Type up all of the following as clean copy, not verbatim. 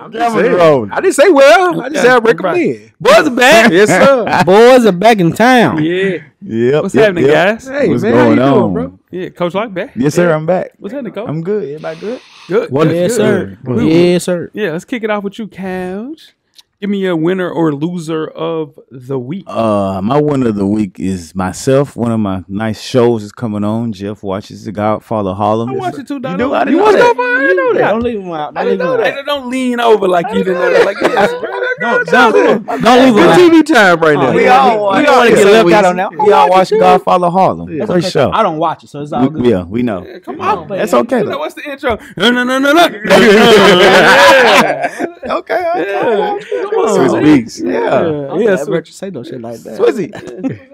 I didn't say well. I just said I recommend. Boys are back. Yes, sir. Boys are back in town. Yeah. Yep. What's happening, guys? Hey, What's man, going how you on, doing, bro? Yeah, Coach Lock back. Yes, sir. I'm back. What's happening, Coach? I'm good. Everybody good? Good. Yes, sir. Good. Yes, sir. Yeah, let's kick it off with you, Couch. Give me a winner or loser of the week. My winner of the week is myself. One of my nice shows is coming on. Jeff watches The Godfather Harlem. I watch it too, Dog. You do? I You didn't know watch that. I didn't know that. Don't leave him out. I didn't know that. Don't lean over like you didn't know that. Like, Don't leave him out. TV time right now. We all We don't want to get left out on that. We all watch Godfather Harlem. That's Great okay. show. I don't watch it, so it's all good. Yeah, we know. Come on. That's okay. You know, though. what's the intro? No. Okay. Come on. Swiss Beats. Yeah. Yeah, I heard you say no shit like that. Swizzy.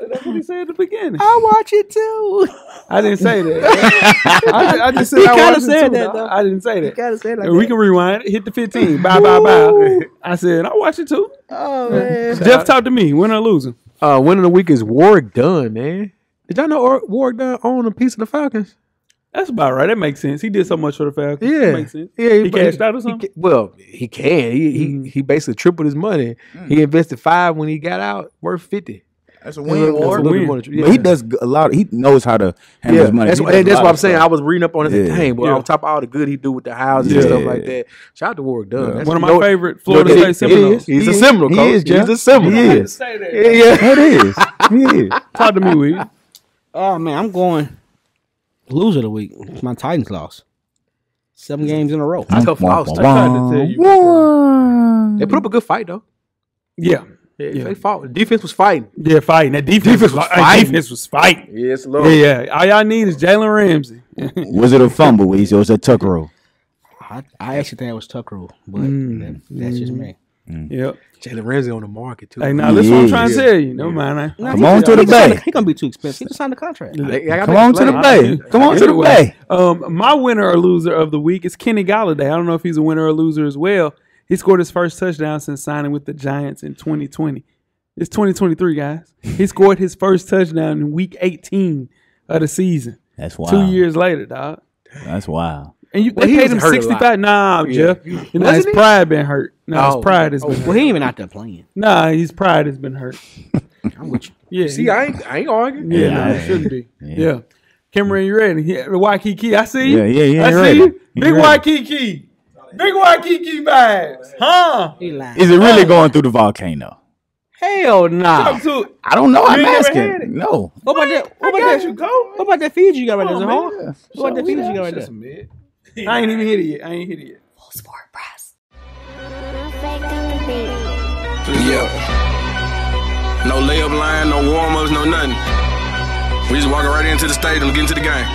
That's what he said at the beginning. I watch it too. I didn't say that. I just said He I kinda watched it said too, that, dog. though. I didn't say that. Gotta say it like We that. can rewind it. Hit the 15. Bye. I said, I watch it too. Oh man. Jeff, talk to me. Win or losing? Winner of the week is Warwick Dunn, man. Did y'all know Warwick Dunn owned a piece of the Falcons? That's about right. That makes sense. He did so much for the Falcons. Yeah, That makes sense. Yeah, He cashed out or something? He can. He basically tripled his money. He invested $5 when he got out, worth $50. That's a That's a little bit more than- But he does a lot. He knows how to handle his money. That's He what, does and a that's lot what I'm of saying. stuff. I was reading up on it. Yeah. Dang, but Yeah. on top of all the good he do with the houses and stuff like that, shout out to Warwick Dunn. That's- One of you my know- favorite you know Florida that State it Seminoles. is. He's a He Seminole, is. coach. He is, Jeff. He's a Seminole. He is. Say that. Yeah. It is. He is. Talk to me, Weed. Oh man, I'm going loser of the week. My Titans lost 7 games in a row. I told I was tried to tell you. They put up a good fight though. Yeah. They fought. The defense was fighting. Yeah, fighting. That defense was fighting. Yes, Lord. Yeah. All y'all need is Jalen Ramsey. Was it a fumble, Weezy, or was it a tuck roll? I actually think it was Tuck rule, but that's just me. Yep. Jalen Ramsey on the market too. Hey, now listen what I'm trying to tell you. No mind. Come on to the bay. He gonna be too expensive. He just signed the contract. Come on to the bay. Come on to the bay. My winner or loser of the week is Kenny Golladay. I don't know if he's a winner or loser as well. He scored his first touchdown since signing with the Giants in 2020. It's 2023, guys. He scored his first touchdown in week 18 of the season. That's wild. 2 years later, dog. That's wild. And Well, they he paid was him hurt a 65. lot. Nah, Yeah. Jeff. You know, his Wasn't he? pride been hurt. No, Oh. his pride has been Well, hurt. he ain't even out there playing. Nah, his pride has been hurt. I'm with you. Yeah. See, I ain't arguing. Yeah, Yeah, no, I- it shouldn't be. yeah. Yeah. Cameron, you ready? Yeah, the Waikiki. I see you. Yeah, I ready. see you. He Big ready. Waikiki. Big Waikiki vibes. Huh? He lying. Is it really going through the volcano? Hell nah. Talk to it. I don't know. I'm ain't never had asking. it? No. What about that? What about that? What about that Fiji you got right there? Is it hard? What about that Fiji you got right there? I ain't even hit it yet. Yeah. No layup line, no warm-ups, no nothing. We just walking right into the stadium, get into the game.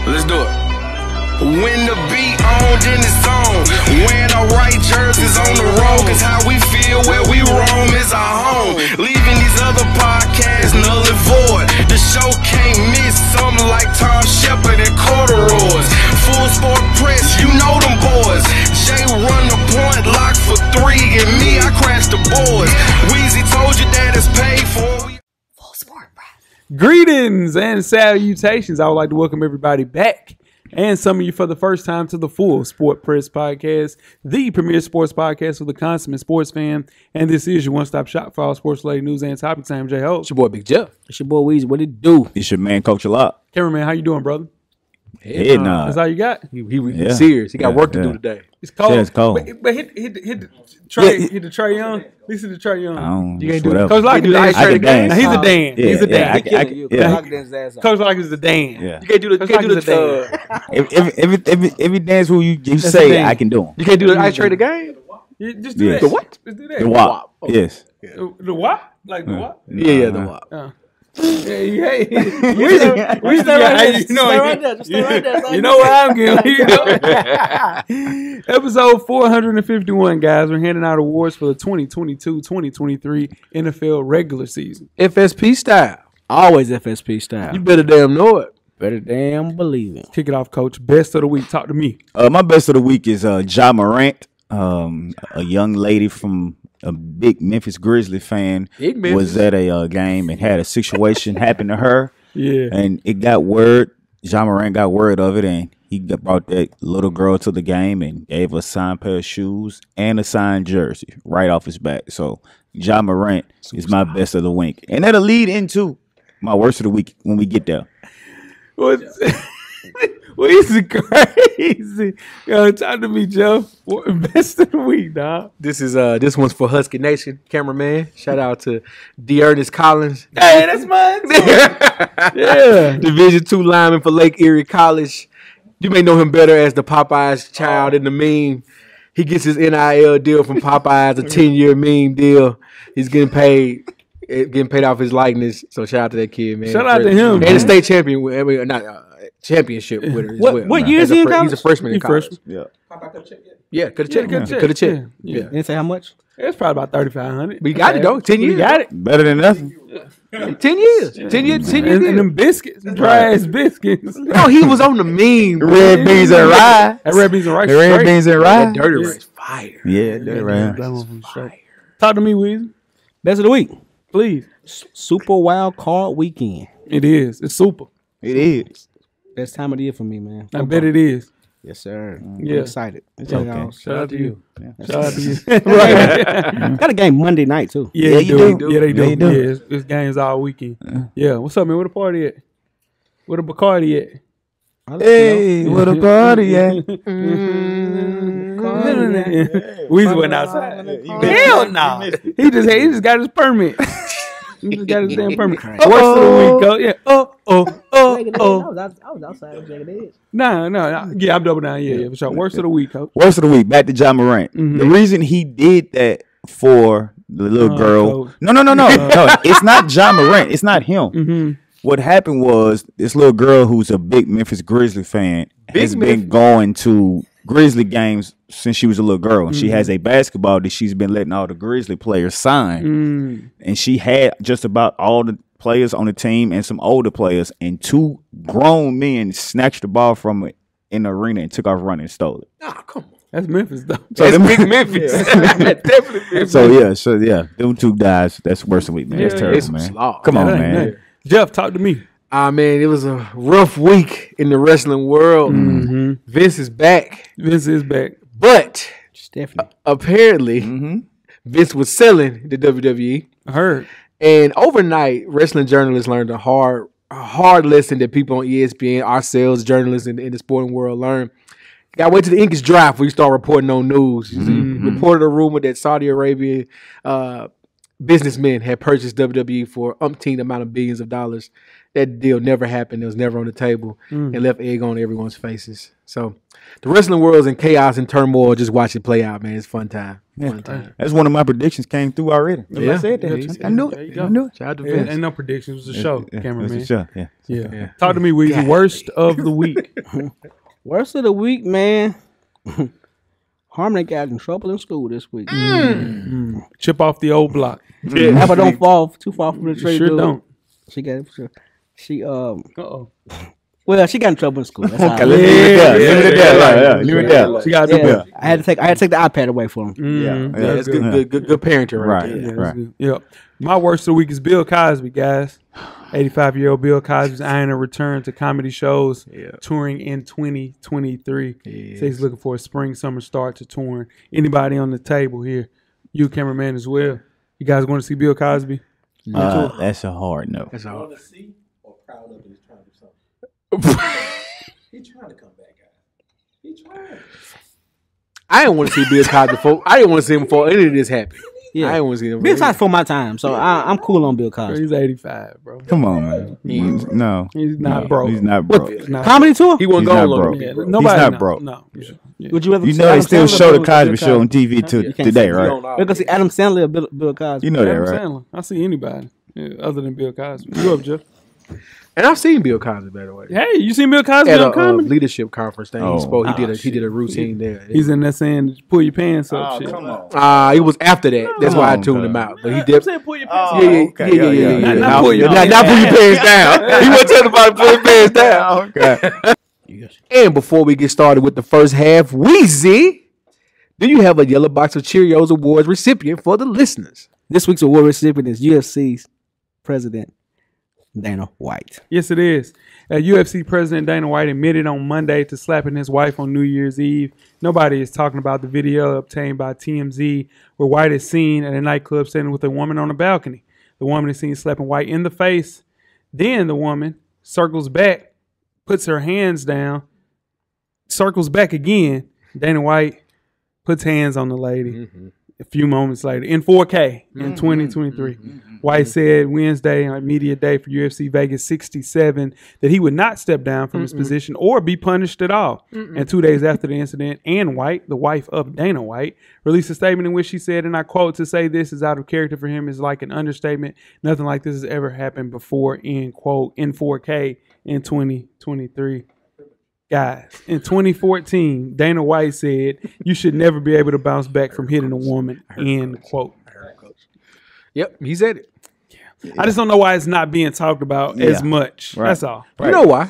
Let's do it. When the beat on, then it's on. Wearing our right jerseys on the road, cause how we feel where we roam is our home. Leaving these other podcasts null and void. The show can't miss something like Tom Shepard and corduroys. Full sport press, you know them boys. Jay run the point, lock for 3, and me, I crash the boards. Weezy told you that it's paid for. Full sport press. Greetings and salutations. I would like to welcome everybody back and some of you for the first time to the Full Sport Press Podcast, the premier sports podcast for the consummate sports fan. And this is your one-stop shop for all sports-related news and topics. I'm Jay Ho. It's your boy Big Jeff. It's your boy Weezy. What it do? It's your man, Coach a lot. Cameraman, how you doing, brother? Head nod. That's all you got? He Yeah. serious. He got Yeah, work to yeah. do today. It's cold. Yeah, it's cold. But hit the Trey, Yeah. hit the Trey Young. Listen to Trey Young. I don't. You can't it's do that. whatever. Coach Lock do is the ice Dan. tray game. Now, he's a Dan. Yeah, He's a yeah, Dan. I can- yeah. Coach Lock is the Dan. Yeah. You can't do the. You can't do Coach the. Every dance who you the say, thing. I can do 'em. You can't do the ice tray the game. You just do Yes. that. The what? Just do that. The WAP. Yes. The what? Like the what? Yeah, the WAP. Yeah, we stay right there. Just stay right there. Just stay right there. You know where I'm getting. Episode 451, guys. We're handing out awards for the 2022-2023 NFL regular season. FSP style. Always FSP style. You better damn know it. better damn believe it. Kick it off, Coach. Best of the week. Talk to me. My best of the week is Ja Morant, a young lady from a big Memphis Grizzly fan. Big Memphis. Was at a game and had a situation happen to her. Yeah. And it got word Ja Morant got word of it, and he brought that little girl to the game and gave her a signed pair of shoes and a signed jersey right off his back. So Ja Morant is my best of the week, and that'll lead into my worst of the week when we get there. Weezy crazy. Yo, talk to me, Joe. Best of the week, dog. This one's for Husky Nation cameraman. Shout out to Dearness Collins. Hey, that's mine. Yeah. Division II lineman for Lake Erie College. You may know him better as the Popeyes child in the meme. He gets his NIL deal from Popeyes, a 10-year meme deal. He's getting paid off his likeness. So shout out to that kid, man. Shout out to him, and man. the state champion. I mean, not championship winner as well. What year is he in college? He's a freshman in college. Yeah. Yeah, could have checked. Could have checked. Yeah. Didn't say how much. It's probably about 3,500. We got it though. 10 years. We got it. Better than nothing. 10 years. 10 years. 10 years. And them biscuits, dry ass biscuits. No, he was on the meme. Red beans and rye. That red beans and rice. Red straight. beans and rye. That dirty rice fire. Yeah, dirty rye. That one straight. Talk to me, Weezy. Best of the week. Please. Super Wild Card Weekend. It is. It's super. It is. Best time of the year for me, man. I bet it is. Yes, sir. Yeah. I'm excited. Okay. Shout out to you. Yeah. Shout out to you. Right. Got a game Monday night too. Yeah, you do. Yeah, they do. Yeah, you do. Yeah, it's games all weekend. Yeah. What's up, man? Where the party at? Where the Bacardi at? Hey, what a party at? Weezy went outside. Hell no. He just got his permit. He just got his damn permit. Worst of the week, coach. Yeah. I was outside shaking heads. No. Yeah, I'm double down. Yeah, for sure. Worst of the week, coach. Worst of the week. Back to Ja Morant. The reason he did that for the little girl. coach. No. It's not Ja Morant. It's not him. What happened was this little girl who's a big Memphis Grizzly fan has been going to Grizzly games since she was a little girl. And she has a basketball that she's been letting all the Grizzly players sign. And she had just about all the players on the team and some older players. And two grown men snatched the ball from her in the arena and took off running and stole it. Oh, come on. That's Memphis, though. So That's big Memphis. Definitely Memphis. So yeah, them two guys. That's worse than week, man. That's terrible, It's some man. slaw. Come on, That ain't man. nothing. Jeff, talk to me. Man, it was a rough week in the wrestling world. Vince is back. Vince is back. But Stephanie. apparently, Vince was selling the WWE. I heard. And overnight, wrestling journalists learned a hard lesson that people on ESPN, ourselves, journalists in the sporting world, learn. You gotta wait till the ink is dry before you start reporting on news. You reported a rumor that Saudi Arabia businessmen had purchased WWE for umpteen amount of billions of dollars. That deal never happened. It was never on the table and left egg on everyone's faces. So the wrestling world's in chaos and turmoil. Just watch it play out, man. It's fun time. Fun time. That's one of my predictions came through already. Yeah. I said that. Yeah. I knew There you it. go. I knew it. Shout out to Ain't Vince. no predictions. It was a show, cameraman. It's a show. Yeah. Yeah. Talk to me, Weezy. Worst of the week. Worst of the week, man. Harmony got in trouble in school this week. Chip off the old block. Apple don't fall too far from the tree. Sure dude. don't. She got she Uh-oh. well, she got in trouble in school. That's how Okay, leave it there. Leave it there. Leave it there. She got to do yeah. better. I had to take the iPad away from him. Yeah, That's that's good parenting right there. Yeah, that's Right. good. Yeah. My worst of the week is Bill Cosby, guys. 85-year-old Bill Cosby's eyeing a return to comedy shows, touring in 2023. Says he's looking for a spring-summer start to touring. Anybody on the table here? You, cameraman, as well. You guys want to see Bill Cosby? That's a hard no. That's all. He's trying to come back, guys. He's trying. I didn't want to see Bill Cosby before. I didn't want to see him before any of this happened. Yeah. I didn't want to see him. Bill Cosby for my time, so I'm cool on Bill Cosby. He's 85, bro. Come on, man. No. He's not broke. He's not broke. He's not Comedy tour? He wasn't He's not going broke. Yeah, long. nobody not no, broke. No. Yeah. Would you rather You see know they Adam still Sandler show or the Bill Cosby Show on Cosby? TV today, right? We're gonna see Adam Sandler or Bill Cosby. You know that, Adam right? Sandler. I see anybody other than Bill Cosby. You up, Jeff? And I've seen Bill Cosby, by the way. Hey, you seen Bill Cosby At on a comedy? leadership conference thing, Oh. he spoke. He did a routine there. He's in there saying, pull your pants up. Shit. It was after that. That's why I tuned him out. But he did. saying pull your pants Yeah. Not pull your Not pull your pants down. He wasn't telling about pull your pants down. Okay. And before we get started with the first half, Weezy, do you have a Yellow Box of Cheerios Awards recipient for the listeners? This week's award recipient is UFC's president, Dana White. Yes, it is. UFC President Dana White admitted on Monday to slapping his wife on New Year's Eve. Nobody is talking about the video obtained by TMZ where White is seen at a nightclub standing with a woman on a balcony. The woman is seen slapping White in the face. Then the woman circles back, puts her hands down, circles back again. Dana White puts hands on the lady. A few moments later, in 4K in 2023. White said Wednesday on Media Day for UFC Vegas 67 that he would not step down from his position or be punished at all. And 2 days after the incident, Ann White, the wife of Dana White, released a statement in which she said, and I quote, "To say this is out of character for him is like an understatement. Nothing like this has ever happened before," end quote, in 4K in 2023. Guys, in 2014, Dana White said, "You should never be able to bounce back from hitting a woman," end quote. Yep, he said it. I just don't know why it's not being talked about as much. Right. That's all. You know why?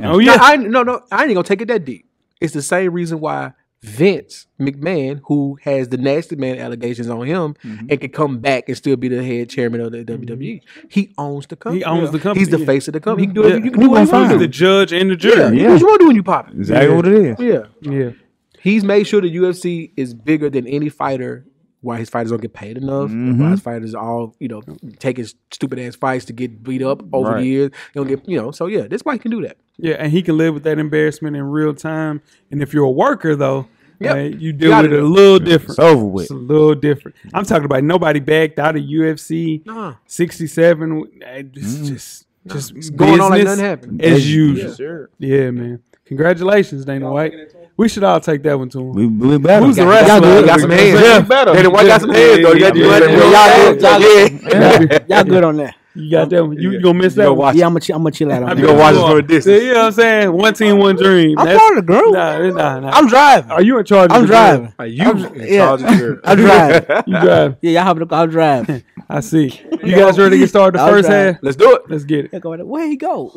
Oh, yeah. I ain't gonna take it that deep. It's the same reason why Vince McMahon, who has the nasty man allegations on him and can come back and still be the head chairman of the WWE, he owns the company. He owns the company. He's the yeah. face of the company. He can do Yeah. it. You can do what he He's wants. the judge and the jury. Yeah, you do what you want to do when you pop it. Exactly what it is. Yeah. Yeah. He's made sure the UFC is bigger than any fighter. Why his fighters don't get paid enough? Why his fighters all taking stupid ass fights to get beat up over the years? They don't get So yeah, that's why he can do that. Yeah, and he can live with that embarrassment in real time. And if you're a worker, though, you deal Gotta with it do a little different. It's over with. It's a little different. I'm talking about nobody backed out of UFC 67. Just going on like business nothing happened. as usual. Yeah, sure. Yeah, man. Congratulations, Dana White. We should all take that one to him. We better. Who's the Y'all wrestler? good. Got some hands. Yeah. Dana White got some hands though. You got Y'all good on that. You got that one. You gonna miss that one? Yeah, I'm gonna chill out on You that. gonna watch it from a distance. You know what I'm saying? One team, one dream. I'm part of the group. Nah. I'm driving. Are you in charge? I'm of the driving. You in charge of your. I'm driving. group? You drive. Yeah, y'all have the car. I'm driving. I see. You guys ready to get started? The I'll first drive. half. Let's do it. Let's get it. Where he go?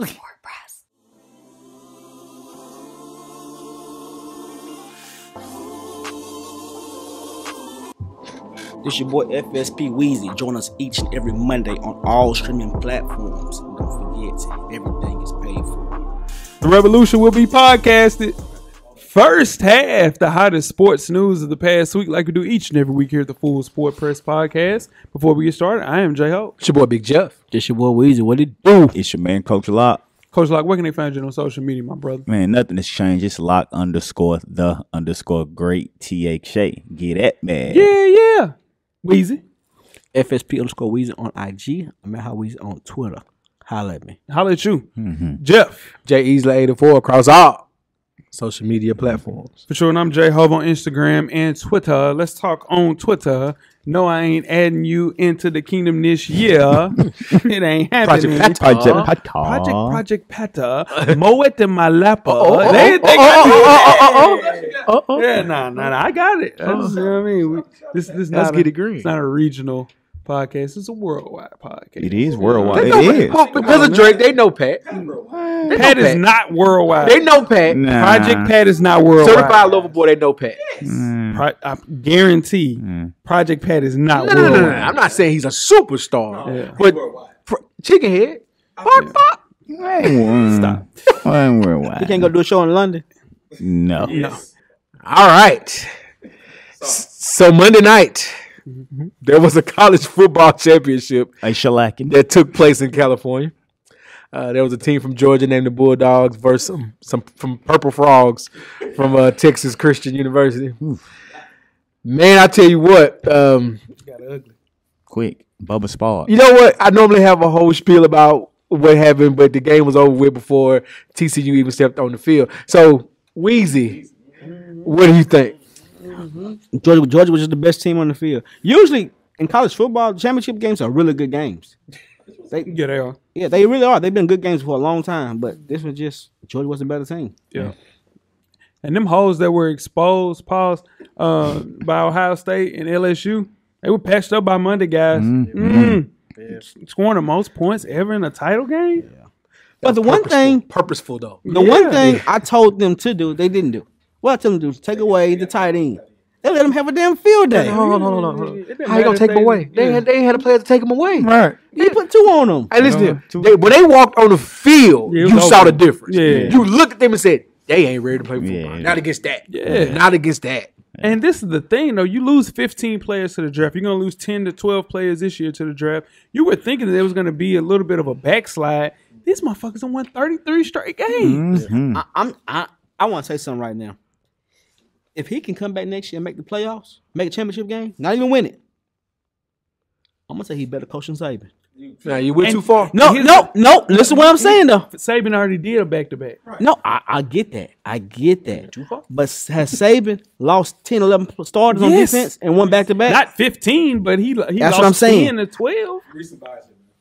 This your boy FSP Weezy. Join us each and every Monday on all streaming platforms. And don't forget, everything is paid for. The Revolution will be podcasted. First half, the hottest sports news of the past week, like we do each and every week here at the Full Sport Press Podcast. Before we get started, I am J Ho. It's your boy Big Jeff. This your boy Weezy. What it do? It's your man, Coach Lock. Coach Lock, where can they find you on social media, my brother? Man, nothing has changed. It's Lock _the_ great THA. Get at man. Yeah. Weezy. FSP _Weezy on IG. I'm at How Weezy on Twitter. Holla at me. Holla at you. Jeff. J Easley 84 across all social media platforms. For sure, and I'm J Hove on Instagram and Twitter. Let's talk on Twitter. No, I ain't adding you into the kingdom this year. It ain't happening. Project Pata. Moet in my lapa. Yeah, nah. I got it. That's, you know what I mean? This Let's get it green. It's not a regional podcast. It's a worldwide podcast. It is worldwide. They It know is. Pat. Because of Drake, they know Pat. Pat is not worldwide. They know Pat. Nah. Project Pat is not worldwide. Certified Lover Boy, they know Pat. I guarantee Project Pat is not No. worldwide. I'm not saying he's a superstar, Yeah. but Chicken Head, pop. Stop. I'm worldwide. You can't go do a show in London. No. All right. So Monday night, there was a college football championship I shellacking. that took place in California. There was a team from Georgia named the Bulldogs versus some from Purple Frogs from Texas Christian University. Man, I tell you what, Quick. Bubba Spard. you know what? I normally have a whole spiel about what happened, but the game was over with before TCU even stepped on the field. So, Weezy, what do you think? Georgia was just the best team on the field. Usually in college football, championship games are really good games. Yeah, they are. Yeah, they really are. They've been good games for a long time, but this was just Georgia was the better team. Yeah. And them hoes that were exposed, by Ohio State and LSU, they were patched up by Monday, guys. Scoring the most points ever in a title game. Yeah. But the one thing, Purposeful though. the one thing I told them to do, they didn't do. What I told them to do, take away the tight end. They let him have a damn field day. Hold on. How you gonna take him away? They had a player to take him away. Right. He put 2 on them. Hey, listen, when they walked on the field, Yeah, it was you saw over. the difference. Yeah. You looked at them and said, they ain't ready to play football. Yeah. Not against that. Yeah. Not against that. And this is the thing, though. You lose 15 players to the draft. You're going to lose 10 to 12 players this year to the draft. You were thinking that there was going to be a little bit of a backslide. These motherfuckers have won 33 straight games. Mm-hmm. I want to say something right now. If he can come back next year and make the playoffs, make a championship game, not even win it, I'm gonna say he better coach than Saban. Now you went too far. No. Listen to what I'm saying though. Saban already did a back-to-back. No, I get that. But has Saban lost 10, 11 starters on Yes. defense and won back-to-back? Not 15, but he That's lost what I'm saying. 10 to 12.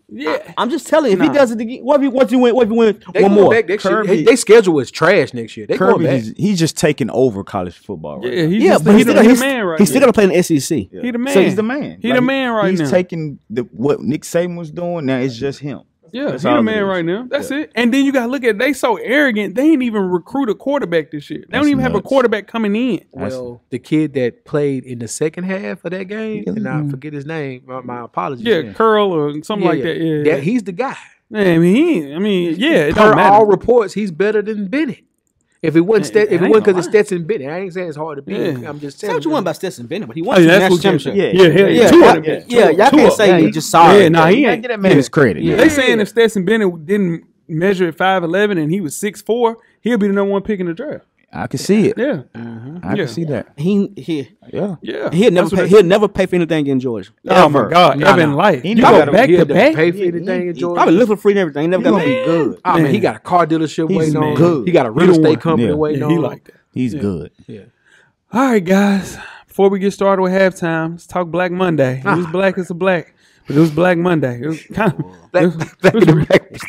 Yeah. I'm just telling you, if he does it again, what if he win They one going more? back next year. Kirby- They schedule is trash next year. They going Kirby, back. he's just taking over college football right Yeah, now. he's Yeah, just, but he the he's man right He's still now. gonna play in the SEC. He the man. So he's the man. He the man right he's now. taking what Nick Saban was doing. Now it's just him. Yeah, That's he all the it man is. right now. That's it. And then you got to look at they so arrogant. They ain't even recruit a quarterback this year. They That's don't even have a nuts. quarterback coming in. Well, the kid that played in the second half of that game, and I forget his name. My apologies. Yeah, Curl or something like that. Yeah, He's the guy. I mean, yeah, it Per don't matter. all reports, he's better than Bennett. If it wasn't Man, I ain't because gonna of Stetson Bennett, I ain't saying it's hard to beat. Yeah. I'm just Say saying. what you want about Stetson Bennett, but he Oh, won yeah, the that's national what you championship. Yeah, hell yeah. Two of them. Y'all can't say you just sorry. Yeah, nah, he You ain't. gotta get that man his credit. Yeah. They saying if Stetson Bennett didn't measure at 5'11" and he was 6'4", he'll be the number one pick in the draft. I can see it. Yeah, I Yeah. can see that. He Yeah. yeah. he'll That's what he'll never pay for anything in Georgia. Oh my God, Nah, ever in nah. life. He You never go gotta- back He to had to back. pay for anything in He Georgia. probably live for free and everything. He never got paid. Good. I mean, Man. he got a car dealership He's waiting on. good. He got a real He the estate one. company Yeah. waiting Yeah, on. he like that. He's good. All right, guys. Before we get started with halftime, let's talk Black Monday. It was black as a black, but it was Black Monday. It was kind of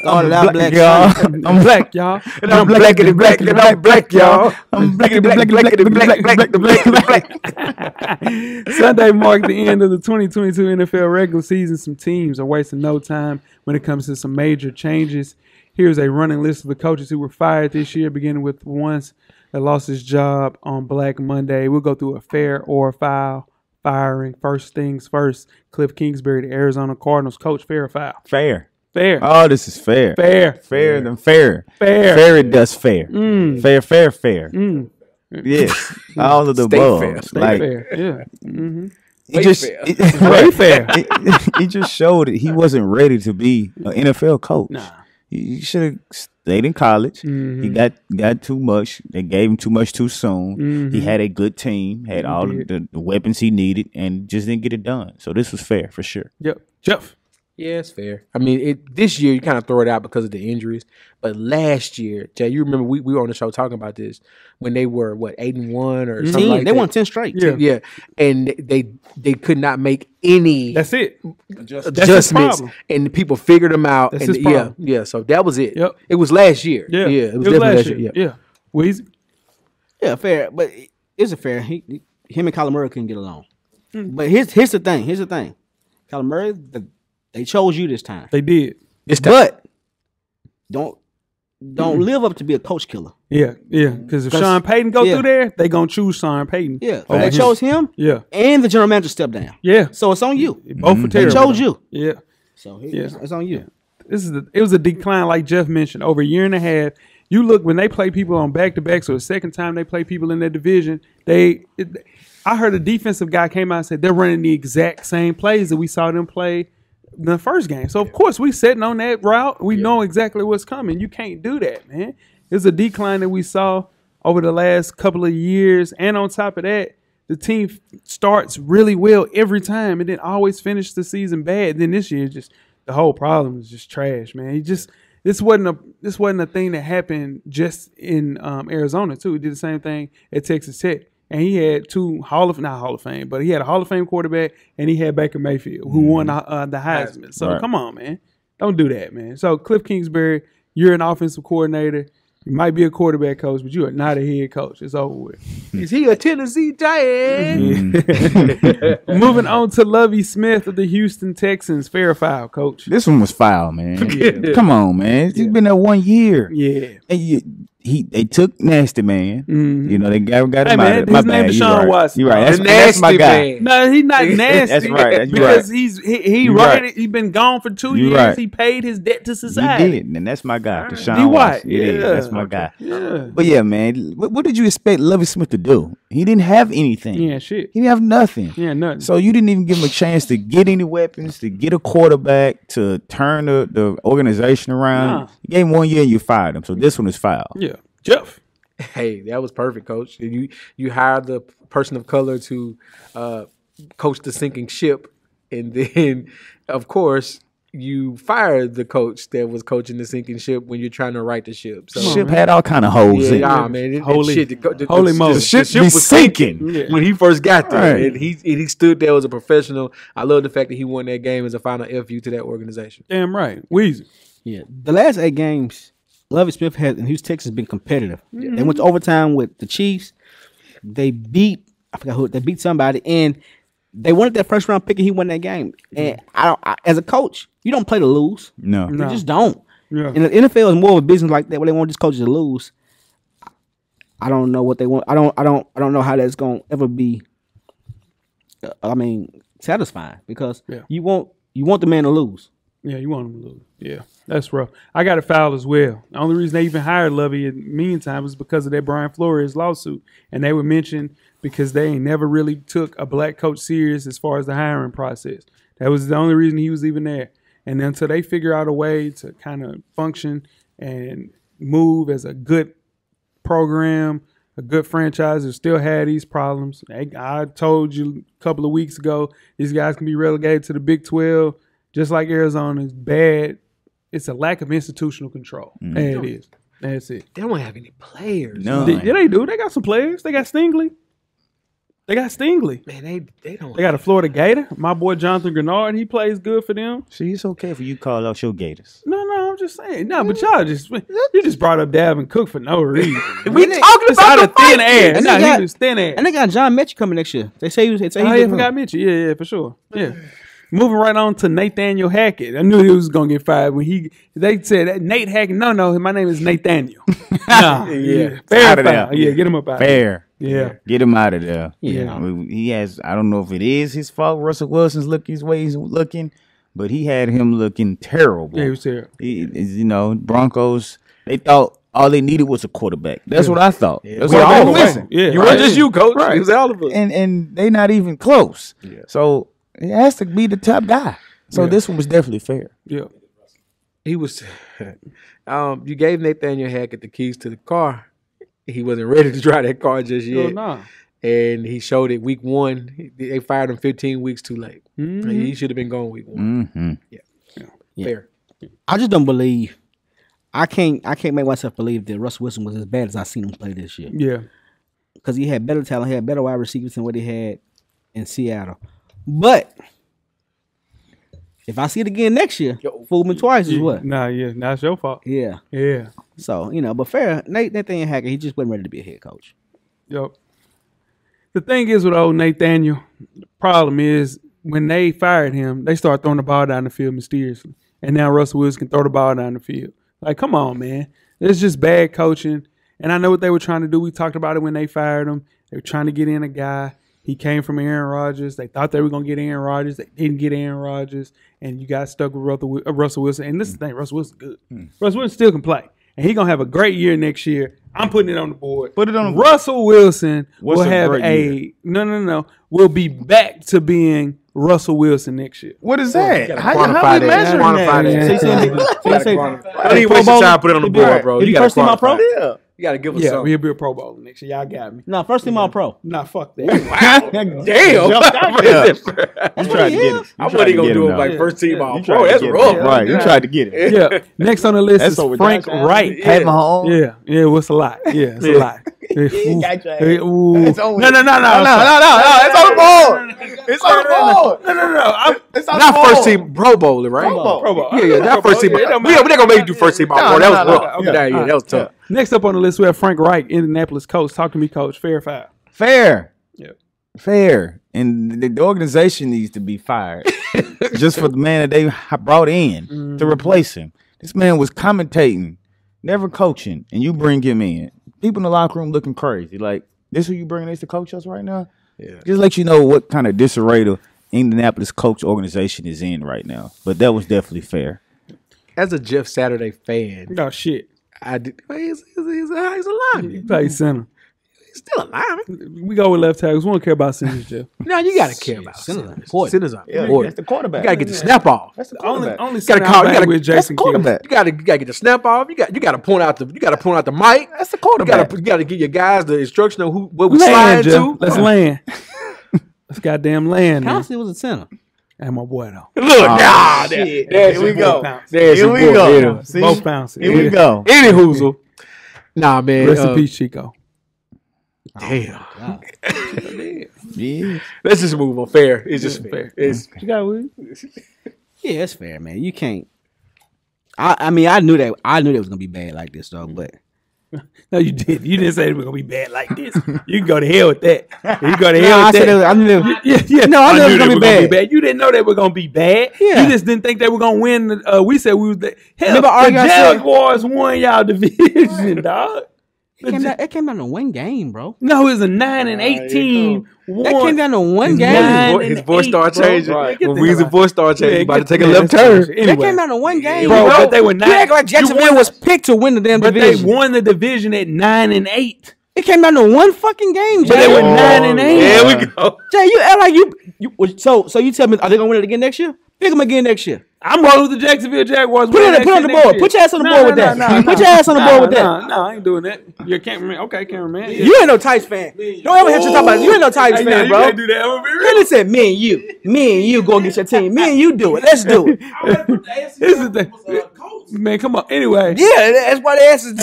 Started out black. y'all. I'm black, y'all. And I'm black and black and I'm black, y'all. I'm black and black, black and black, black. Sunday marked the end of the 2022 NFL regular season. Some teams are wasting no time when it comes to some major changes. Here's a running list of the coaches who were fired this year, beginning with ones that lost his job on Black Monday. We'll go through a fair or foul firing. First things first, Cliff Kingsbury, the Arizona Cardinals coach, fair or foul? Fair. Fair. Oh, this is fair. Fair. Fair than fair. Fair. Fair does fair. Fair. Yes. All of the Stay above. fair. Stay Like, fair. Yeah. It just, Way fair. He just showed that he wasn't ready to be an NFL coach. Nah. He should have stayed in college. He got too much. They gave him too much too soon. He had a good team, had all the weapons he needed, and just didn't get it done. So this was fair for sure. Yep. Jeff. Yeah, it's fair. I mean, this year you kind of throw it out because of the injuries, but last year, Jay, you remember we were on the show talking about this when they were 8-1 or something like They that. won 10 straight. Yeah. And they could not make any That's it. That's his adjustments, problem. and people figured them out. That's and his problem. yeah. So that was it. Yep. It was last year. Yeah. It was definitely last year. Yeah. Weezy. Yeah, fair. But it's a fair. Him and Kyler Murray couldn't get along. But here's the thing. Kyler Murray, they chose you this time. They did. But don't live up to be a coach killer. Yeah. Because if Sean Payton go through there, they gonna choose Sean Payton. Yeah. over They him. chose him Yeah. and the general manager stepped down. Yeah. So it's on you. Both for They terrible. chose you. Yeah. So it's on you. It was a decline, like Jeff mentioned, over a year and a half. You look when they play people on back to backs, or the second time they play people in their division, I heard a defensive guy came out and said they're running the exact same plays that we saw them play in the first game. So of course we sitting on that route. We know exactly what's coming. You can't do that, man. It's a decline that we saw over the last couple of years, and on top of that, the team starts really well every time, and then always finish the season bad. And then this year, just the whole problem is just trash, man. This wasn't a thing that happened just in Arizona too. He did the same thing at Texas Tech, and he had not Hall of Fame, but he had a Hall of Fame quarterback, and he had Baker Mayfield, who won the Heisman. So Right. come on, man, don't do that, man. So Cliff Kingsbury, you're an offensive coordinator. You might be a quarterback coach, but you are not a head coach. It's over with. Is he a Tennessee Titan? Moving on to Lovie Smith of the Houston Texans. Fair or foul, coach? This one was foul, man. Come on, man. He's been there 1 year. Yeah. And they took Nasty Man. You know, they got him Hey, out man, of it. My his name bad. is You're Sean right. Watson. You're right. The That's my Nasty guy. Man. No, he's not nasty. That's right. That's because right. he You're right. right. He's been gone for 2 You're years. right. He paid his debt to You society. did, and that's my guy, D. Deshaun White. Watson. It is. Yeah. That's my guy. Yeah. But yeah, man, what did you expect Lovie Smith to do? He didn't have anything. Yeah, shit. He didn't have nothing. Yeah, nothing. So you didn't even give him a chance to get any weapons, to get a quarterback, to turn the organization around. Nah. You gave him 1 year and you fired him. So this one is foul. Yeah. Jeff. Hey, that was perfect, Coach. You hired the person of color to coach the sinking ship, and then, of course, you fired the coach that was coaching the sinking ship when you're trying to right the ship. So, Ship had all kind of holes in it. yeah, man, Holy- the holy moly. ship be was sinking Yeah. when he first got there, Right. and he stood there as a professional. I love the fact that he won that game as a final FU to that organization. Damn right. Weezy. Yeah, the last 8 games, Lovie Smith has in Houston, Texas, been competitive. They went to overtime with the Chiefs. They beat they beat somebody, and they wanted that first round pick, and he won that game. And as a coach, you don't play to lose. No. You just don't. Yeah. And the NFL is more of a business like that, where they want these coaches to lose. I don't know what they want. I don't know how that's gonna ever be. Satisfying, because you want the man to lose. Yeah, you want him to lose. Yeah, that's rough. I got a foul as well. The only reason they even hired Lovey in the meantime was because of that Brian Flores lawsuit. And they were mentioned because they ain't never really took a black coach serious as far as the hiring process. That was the only reason he was even there. And until they figure out a way to kind of function and move as a good program, a good franchise that still had these problems. I told you a couple of weeks ago, these guys can be relegated to the Big 12. Just like Arizona is bad, it's a lack of institutional control. There it is. That's it. They don't have any players. No. Yeah, they do. They got some players. They got Stingley. Man, they don't. They got a Florida Gator. My boy Jonathan Grenard, he plays good for them. See, it's okay for you to call out your Gators. No, I'm just saying. No, but you just brought up Dalvin Cook for no reason. We talking It's about out of thin air. And No, they got- he was thin air. And they got John Mechie coming next year. They say he Forgot Mitchell. Yeah, for sure. Yeah. Moving right on to Nathaniel Hackett. I knew he was gonna get fired when they said that Nate Hackett. No, my name is Nathaniel. Yeah. Fair Out of there. foul. Yeah, get him up out. Fair. Yeah. Get him out of there. Yeah. I mean, he has, I don't know if it is his fault, Russell Wilson's looking his way he's looking, but he had him looking terrible. Yeah, he was terrible. Broncos, they thought all they needed was a quarterback. That's what I thought. That's We what all I the way. listen. Yeah. You Right. weren't just you, coach. Right. It was all of us. And they not even close. Yeah. So it has to be the top guy. So this one was definitely fair. Yeah. He was. You gave Nathaniel Hackett the keys to the car. He wasn't ready to drive that car just yet. nah. And he showed it week 1. They fired him 15 weeks too late. Mhm. He should have been gone week 1. Mm-hmm. Fair. I just don't believe. I can't make myself believe that Russell Wilson was as bad as I seen him play this year. Yeah. Because he had better talent, he had better wide receivers than what he had in Seattle. But if I see it again next year, fool me twice is what? Nah, yeah. That's your fault. Yeah. Yeah. So, but fair. Nathaniel Hackett, he just wasn't ready to be a head coach. Yep. The thing is with old Nathaniel, the problem is when they fired him, they started throwing the ball down the field mysteriously. And now Russell Wilson can throw the ball down the field. Like, come on, man. It's just bad coaching. And I know what they were trying to do. We talked about it when they fired him. They were trying to get in a guy. He came from Aaron Rodgers. They thought they were going to get Aaron Rodgers. They didn't get Aaron Rodgers. And you got stuck with Russell Wilson. And this is the thing. Russell Wilson's good. Russell Wilson still can play. And he's going to have a great year next year. I'm putting it on the board. Put it on the board. Russell Wilson What's will a have great no. Will be back to being Russell Wilson next year. What is that? gotta How quantify we that. measuring Quantify that? that. Don't even waste your time putting it on the board, bro. Did You he got first team all pro? Yeah. You got to give us Yeah, something. he'll be a Pro Bowler next year. Y'all got me. No, first team all pro. Nah, fuck that. Damn. You tried to get it. I wasn't going to do it like first team all You pro. tried to That's get it. rough. Right. You tried to get it. Yeah. Next on the list That's is over Frank Josh Allen. Wright. Pat Mahomes. Yeah, it's a lot. Yeah, it's a lot. Ooh. got your ass. Ooh. It's over. No. No. It's on the board. It's on the board. No. It's on the Not board. first team Pro Bowler, right? Pro Bowl. Yeah, not first team. Yeah, We're not going to make you do first team all pro. That was rough. Okay. Yeah, that was tough. Next up on the list, we have Frank Wright, Indianapolis coach. Talk to me, coach. Fair foul. Fair. Yeah. Fair. And the organization needs to be fired just for the man that they brought in to replace him. This man was commentating never coaching, and you bring him in. People in the locker room looking crazy. Like, this who you bringing this to coach us right now? Yeah. Just let you know what kind of disarray the Indianapolis coach organization is in right now. But that was definitely fair. As a Jeff Saturday fan, Oh shit. I did. He's a lineman. He plays center. He's still a lineman. We go with left tackles. We don't care about centers, Jeff. No, you gotta care about Centers centers. are important. Centers are Yeah, important. that's the quarterback. You gotta get the snap off. That's the Only quarterback. only gotta center call- I you bang gotta- with That's the Jason Kidd. quarterback. You gotta get the snap off. You gotta point out the mic. That's the You quarterback. gotta give your guys the instruction of what we Land, slide Jeff. to. Let's land. Let's goddamn land. Man. Constantly was a center. And my boy though. Look, shit. there we go. There's Here your we boy. go. Yeah. See? Both bounces. Here we go. Any hoozle. Nah, man. Rest in peace, Chico. Damn. Yeah. Let's just move on. Fair. It's just fair. It's You got with? Yeah, it's fair, man. You can't. I mean, I knew that was gonna be bad like this, though. But No, you did. You didn't say it was gonna be bad like this. You can go to hell with that. You can go to no, hell I with said that. I knew they was, Yeah. No, I knew it was gonna be they bad. You didn't know they were gonna be bad. Yeah. You just didn't think they were gonna win. We said we was the hell. Remember The arguing, I said- Jaguars won y'all division, dog. it came down to one game, bro. No, it was a 9-8 team. That came down to one game. nine. his voice started changing. Right. When Weezy voice started changing, Yeah, he about to get take a the- left yeah, turn. that's- That Anyway. came down to one game, Bro, bro. but they were You act like Jacksonville was picked to win the damn But they division. won the division at 9-8. It came down to one fucking game, Jay. But they were 9-8. There we go. Jay, you act like you. So you tell me, are they gonna win it again next year? Pick them again next year. I'm rolling with the Jacksonville Jaguars. Put it on the board. Put your ass on the board with that. Put your ass on the board with that. No, I ain't doing that. You're a cameraman. Okay, cameraman. You ain't no Titans fan. Don't ever hear you talk about it. You ain't no Titans fan, You bro. can't do that. I'm gonna be Hey, real. listen, me and you go against your team. Me and you do it. Let's do it. This is the man. Come on. Anyway. Yeah, that's why the ass is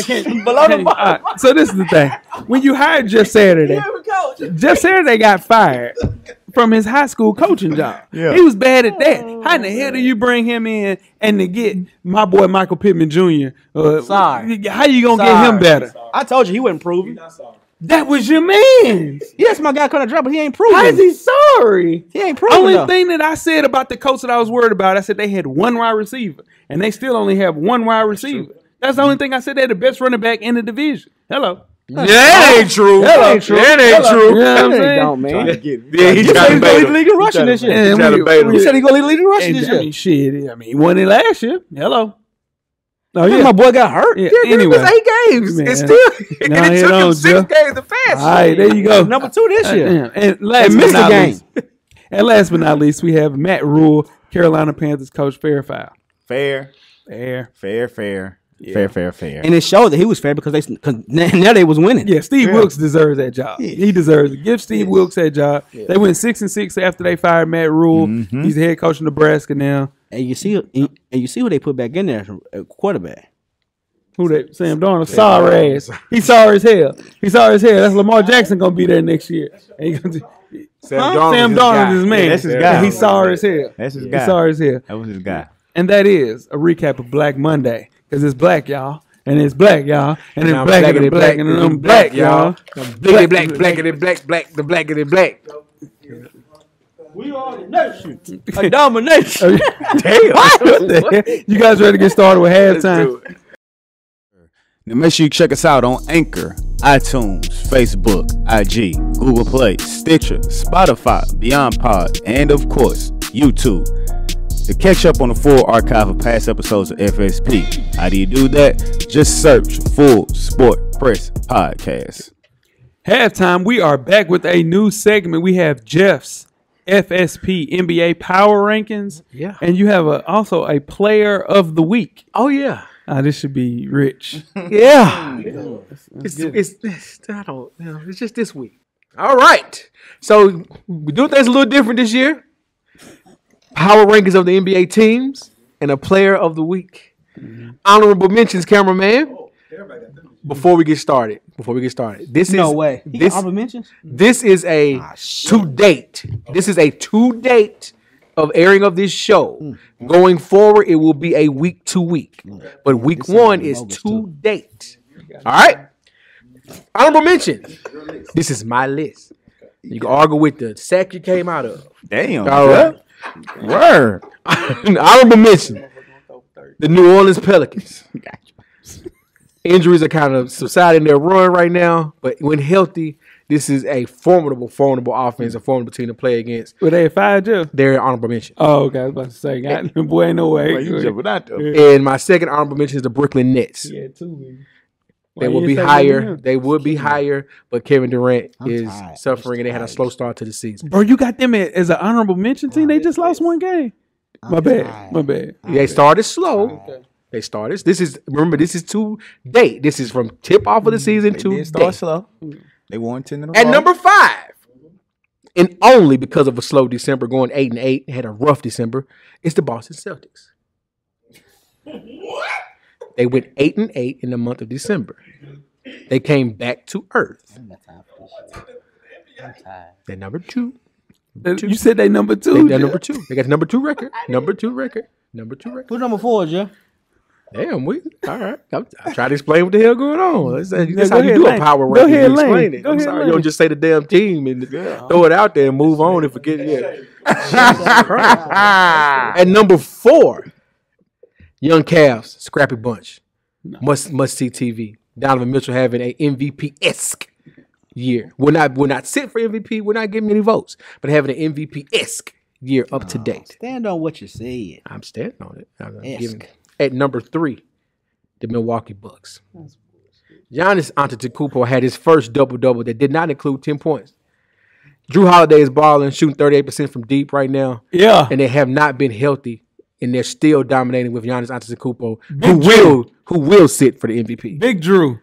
below the All bottom. right, so this is the thing. When you hired Jeff Saturday, Jeff Saturday got fired from his high school coaching job. Yeah. He was bad at that. How in the hell do you bring him in and to get my boy Michael Pittman Jr.? Sorry. How you gonna get him better? I told you he wasn't proven. That was your man. Yes, my guy couldn't drop, but he ain't proven. How is he sorry? He ain't proven. Only though. thing that I said about the coach that I was worried about, I said they had one wide receiver, and they still only have one wide receiver. That's the only thing I said. They're the best running back in the division. Hello. That ain't true. That ain't true. That ain't true. You know what I'm They saying? don't, man. Yeah, he You said trying he's to gonna bait lead the him. league in rushing this year. And trying to bait him. You said he's gonna lead the league in rushing And, this I year. mean, shit. I mean, he won it last year. Hello. Oh Yeah, yeah. my boy got hurt. Yeah, Yeah, anyway. it was 8 games. Man. It's still. Nah, And it he took him don't, 6 Jeff. games to pass. All right, there you go. Number 2 this year. Damn. And last And but missed the not game. least, and last but not least, we have Matt Rule, Carolina Panthers coach, fair foul. Fair. Fair. Fair. And it showed that he was fair because now they was winning. Yeah, Steve Wilkes deserves that job. He deserves it. Give Steve Wilkes that job. They went 6-6 after they fired Matt Rule. He's the head coach of Nebraska now. And you see who they put back in there, quarterback. Who that? Sam Darnold. Sorry ass. He's sorry as hell. He's sorry as hell. That's Lamar Jackson gonna be there next year. And he gonna Sam Darnold is his man. Yeah, that's his guy. And he's sorry as hell. That's his He's guy. sorry as hell. That was his guy. And that is a recap of Black Monday. Because it's black, y'all. And it's black, y'all. And it's I'm black, blacker and than it's black, and I'm black, y'all. Blacker than black, the blacker than black. We are the nation. A domination. Damn. What the hell? You guys ready to get started with halftime? Now make sure you check us out on Anchor, iTunes, Facebook, IG, Google Play, Stitcher, Spotify, Beyond Pod, and of course, YouTube. To catch up on the full archive of past episodes of FSP, how do you do that? Just search Full Sport Press Podcast. Halftime, we are back with a new segment. We have Jeff's FSP NBA Power Rankings. Yeah. And you have also a Player of the Week. Oh, yeah. This should be rich. Yeah. It's just this week. All right. So we're doing things a little different this year. Power rankings of the NBA teams and a player of the week. Honorable mentions, cameraman. Before we get started, this No is way. He got This honorable mentions? this is a to date. This is a to date of airing of this show. Going forward, it will be a week to week, but week one is to date. All right. Honorable mention. This is my list. You can argue with the sack you came out of. Damn. All right. Word. Honorable mention. The New Orleans Pelicans. Injuries are kind of subsiding their run right now, but when healthy, this is a formidable offense, a formidable team to play against. Were they 5, Jeff? They're honorable mention. Oh, okay. I was about to say, God, boy, ain't no way. You jumping out there. And my second honorable mention is the Brooklyn Nets. Yeah, 2, man. They Why will you be say higher. them? They would be higher, but Kevin Durant I'm is tired. suffering, and they had a tired. slow start to the season. Bro, you got them as an honorable mention team. They just lost 1 game. My bad. My bad. They started slow. They started. This is to date. This is from tip off of the season They to did start date. slow. They won 10 in a row. At number 5, and only because of a slow December, going 8-8, had a rough December, it's the Boston Celtics. They went 8-8 in the month of December. They came back to earth. They're number 2. You said they number 2. They're number 2. They got the number 2 record. Number 2 record. Who's number 4, Jeff? Damn, all right. I try to explain what the hell going on. That's go how you ahead, do Lane. a power Go ranking. ahead, You explain Lane. it. Go I'm ahead, sorry. Lane. You don't just say the damn team and throw it out there and move on and forget it. At number 4, Young Cavs, Scrappy Bunch. Must see TV. Donovan Mitchell having a MVP-esque year. We're not sit for MVP. We're not getting many votes, but having an MVP-esque year up to date. Stand on what you said. I'm standing on it. I'm Esque. giving it. At number 3, the Milwaukee Bucks. Giannis Antetokounmpo had his first double-double that did not include 10 points. Drew Holiday is balling, shooting 38% from deep right now. Yeah. And they have not been healthy, and they're still dominating with Giannis Antetokounmpo, who will sit for the MVP. Big Drew.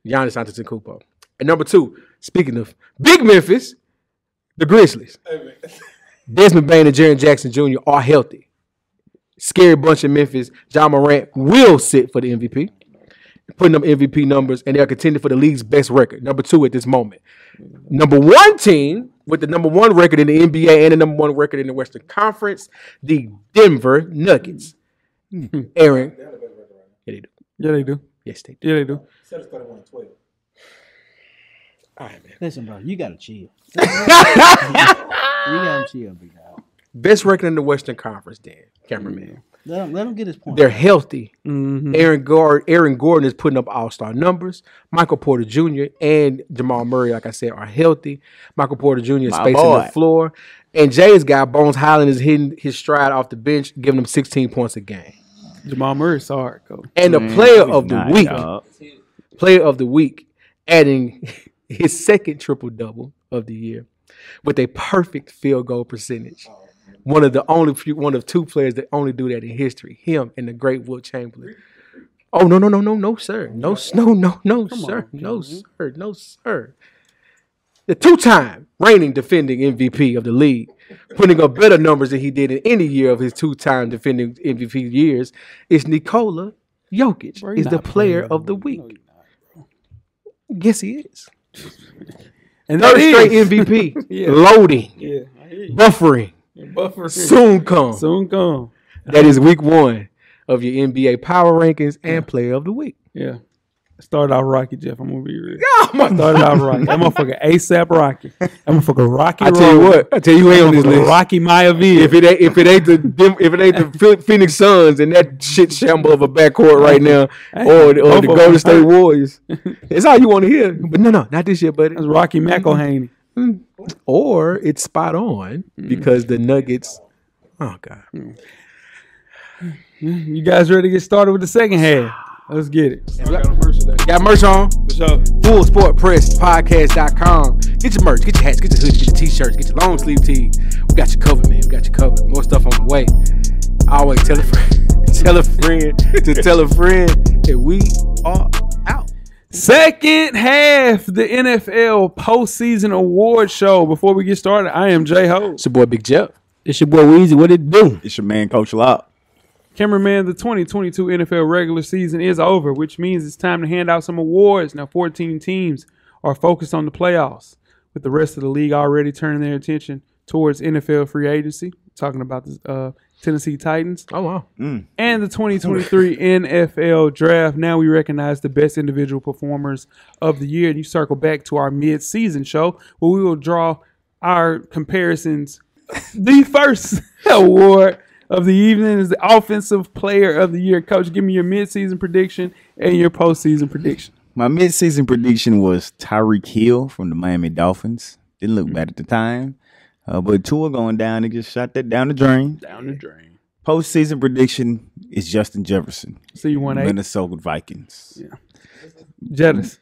Giannis Antetokounmpo. At number 2, speaking of Big Memphis, the Grizzlies. Desmond Bane and Jaren Jackson Jr. are healthy. Scary bunch in Memphis. John Morant will sit for the MVP, putting up MVP numbers, and they're contending for the league's best record. Number 2 at this moment. Number 1 team with the number 1 record in the NBA and the number 1 record in the Western Conference, the Denver Nuggets. Aaron. Yeah, they do. Yeah, they do. Yes, they do. Yeah, they do. Celtics started 1-12. All right, man. Listen, bro, you gotta chill. You gotta chill, big dog. Best record in the Western Conference, Dan. Cameraman. Let him get his point. They're healthy. Mm-hmm. Aaron Gordon is putting up all-star numbers. Michael Porter Jr. and Jamal Murray, like I said, are healthy. Michael Porter Jr. is spacing the floor. And Jay's guy, Bones Highland, is hitting his stride off the bench, giving him 16 points a game. Jamal Murray, sorry, coach. And the player of the week, adding his second triple-double of the year with a perfect field goal percentage. One of 2 players that only do that in history. Him and the great Wilt Chamberlain. Oh no, sir. No, sir. No, sir. The 2-time reigning defending MVP of the league, putting up better numbers than he did in any year of his 2-time defending MVP years, is Nikola Jokic. Bro, Is the player of the week. Yes, he is. And Third that straight is- MVP. Yeah. Loading. Yeah, I hear you. Buffering. Buffer. Soon come. Soon come. That is week 1 of your NBA power rankings and player of the week. Yeah. Started out Rocky, Jeff. I'm gonna be real. Oh my Started out Rocky. That motherfucker ASAP Rocky. That motherfucker Rocky. I tell you what, who ain't on this list. Rocky Maivia. If it ain't the Phoenix Suns and that shit shamble of a backcourt right now, or the both of Golden them State hurt. Warriors, it's all you want to hear. But no, not this year, buddy. That's Rocky McElhaney. Or it's spot on because the Nuggets. Oh God, You guys ready to get started with the second half? Let's get it. got merch on. So, Full Sport Press Podcast.com. Get your merch, get your hats, get your hoodies, get your t-shirts, get your long sleeve tees. We got you covered, man. We got you covered. More stuff on the way. Always tell a friend, tell a friend that we are out. second half, the NFL postseason award show. Before we get started, I am J Ho. It's your boy Big Jeff. It's your boy Weezy. What it do? It's your man, Coach Locke. Cameraman, the 2022 NFL regular season is over, which means it's time to hand out some awards. Now, 14 teams are focused on the playoffs, with the rest of the league already turning their attention towards NFL free agency. Talking about the Tennessee Titans. Oh wow. And the 2023 NFL Draft. Now we recognize the best individual performers of the year. And you circle back to our mid-season show where we will draw our comparisons. The first award of the evening is the Offensive Player of the Year. Coach, give me your mid-season prediction And your postseason prediction. My midseason prediction was Tyreek Hill from the Miami Dolphins. Didn't look bad at the time. But Tua going down, they just shot that down the drain. Down the drain. Postseason prediction is Justin Jefferson. So you won 8. Minnesota Vikings. Yeah. Jettis.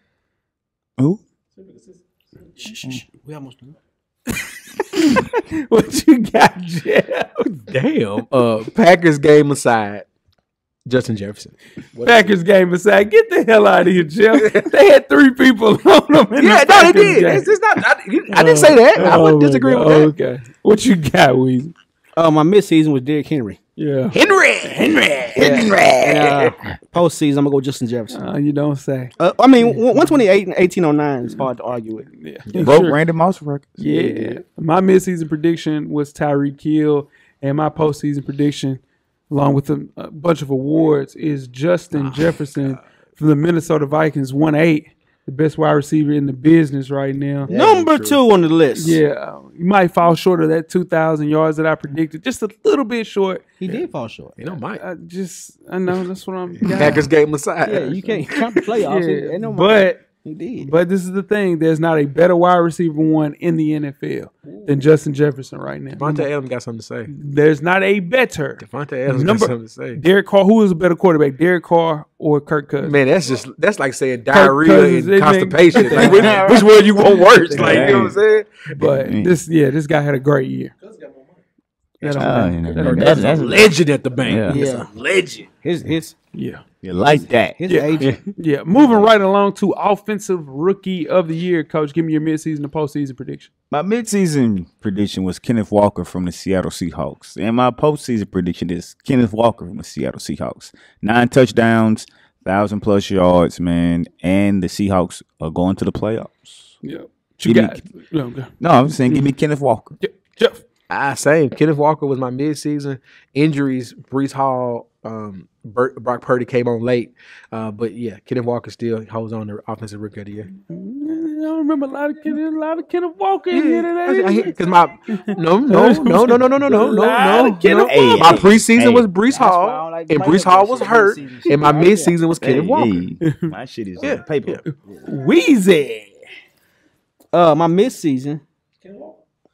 Who? We almost done. What you got, Jeff? Damn. Packers game aside, Justin Jefferson. Packers game aside, get the hell out of here, Jeff. They had 3 people on them. In Yeah, the no, they Packers did. game. It's not. I didn't say that. I wouldn't my disagree God. with that. Okay. What you got, Weezy? My midseason was Derrick Henry. Yeah. Henry. And, postseason, I'm gonna go Justin Jefferson. You don't say. I mean, 128 and 1809 is hard to argue with. Yeah. Broke Randy Moss records. Yeah. My midseason prediction was Tyreek Hill, and my postseason prediction, along with a bunch of awards, is Justin Jefferson from the Minnesota Vikings, 1-8, the best wide receiver in the business right now. Number 2 on the list. Yeah, you might fall short of that 2,000 yards that I predicted, just a little bit short. He did fall short. You know, Mike. I know that's what I'm. Packers game aside. Yeah, you can't count the playoffs. Yeah, Ain't no he did. But this is the thing. There's not a better wide receiver one in the NFL than Justin Jefferson right now. Devontae Adams got something to say. There's not a better. Devontae Adams got something to say. Derek Carr. Who is a better quarterback, Derek Carr or Kirk Cousins? Man, that's like saying diarrhea Cousins, and it constipation. Like, which one you want worse? Like, you know what I'm saying? But this guy had a great year. That's That's a legend at the bank. Yeah. It's a legend. His You like that. agent. Yeah. Moving right along to offensive rookie of the year, Coach. Give me your midseason and postseason prediction. My midseason prediction was Kenneth Walker from the Seattle Seahawks. And my postseason prediction is Kenneth Walker from the Seattle Seahawks. 9 touchdowns, 1,000+ yards, man. And the Seahawks are going to the playoffs. Yeah. No, I'm saying give me Kenneth Walker. Jeff. Same. Kenneth Walker was my midseason. Injuries, Brees Hall, Brock Purdy came on late. But yeah, Kenneth Walker still holds on to offensive rookie of the year. I don't remember a lot of Kenneth Walker in here today. Because my no. My preseason was Brees Hall, why I don't like and to Brees play Hall that was shit. hurt, Midseason and my shit. midseason was Kenneth Walker. My shit is on paper. Weezy. My midseason,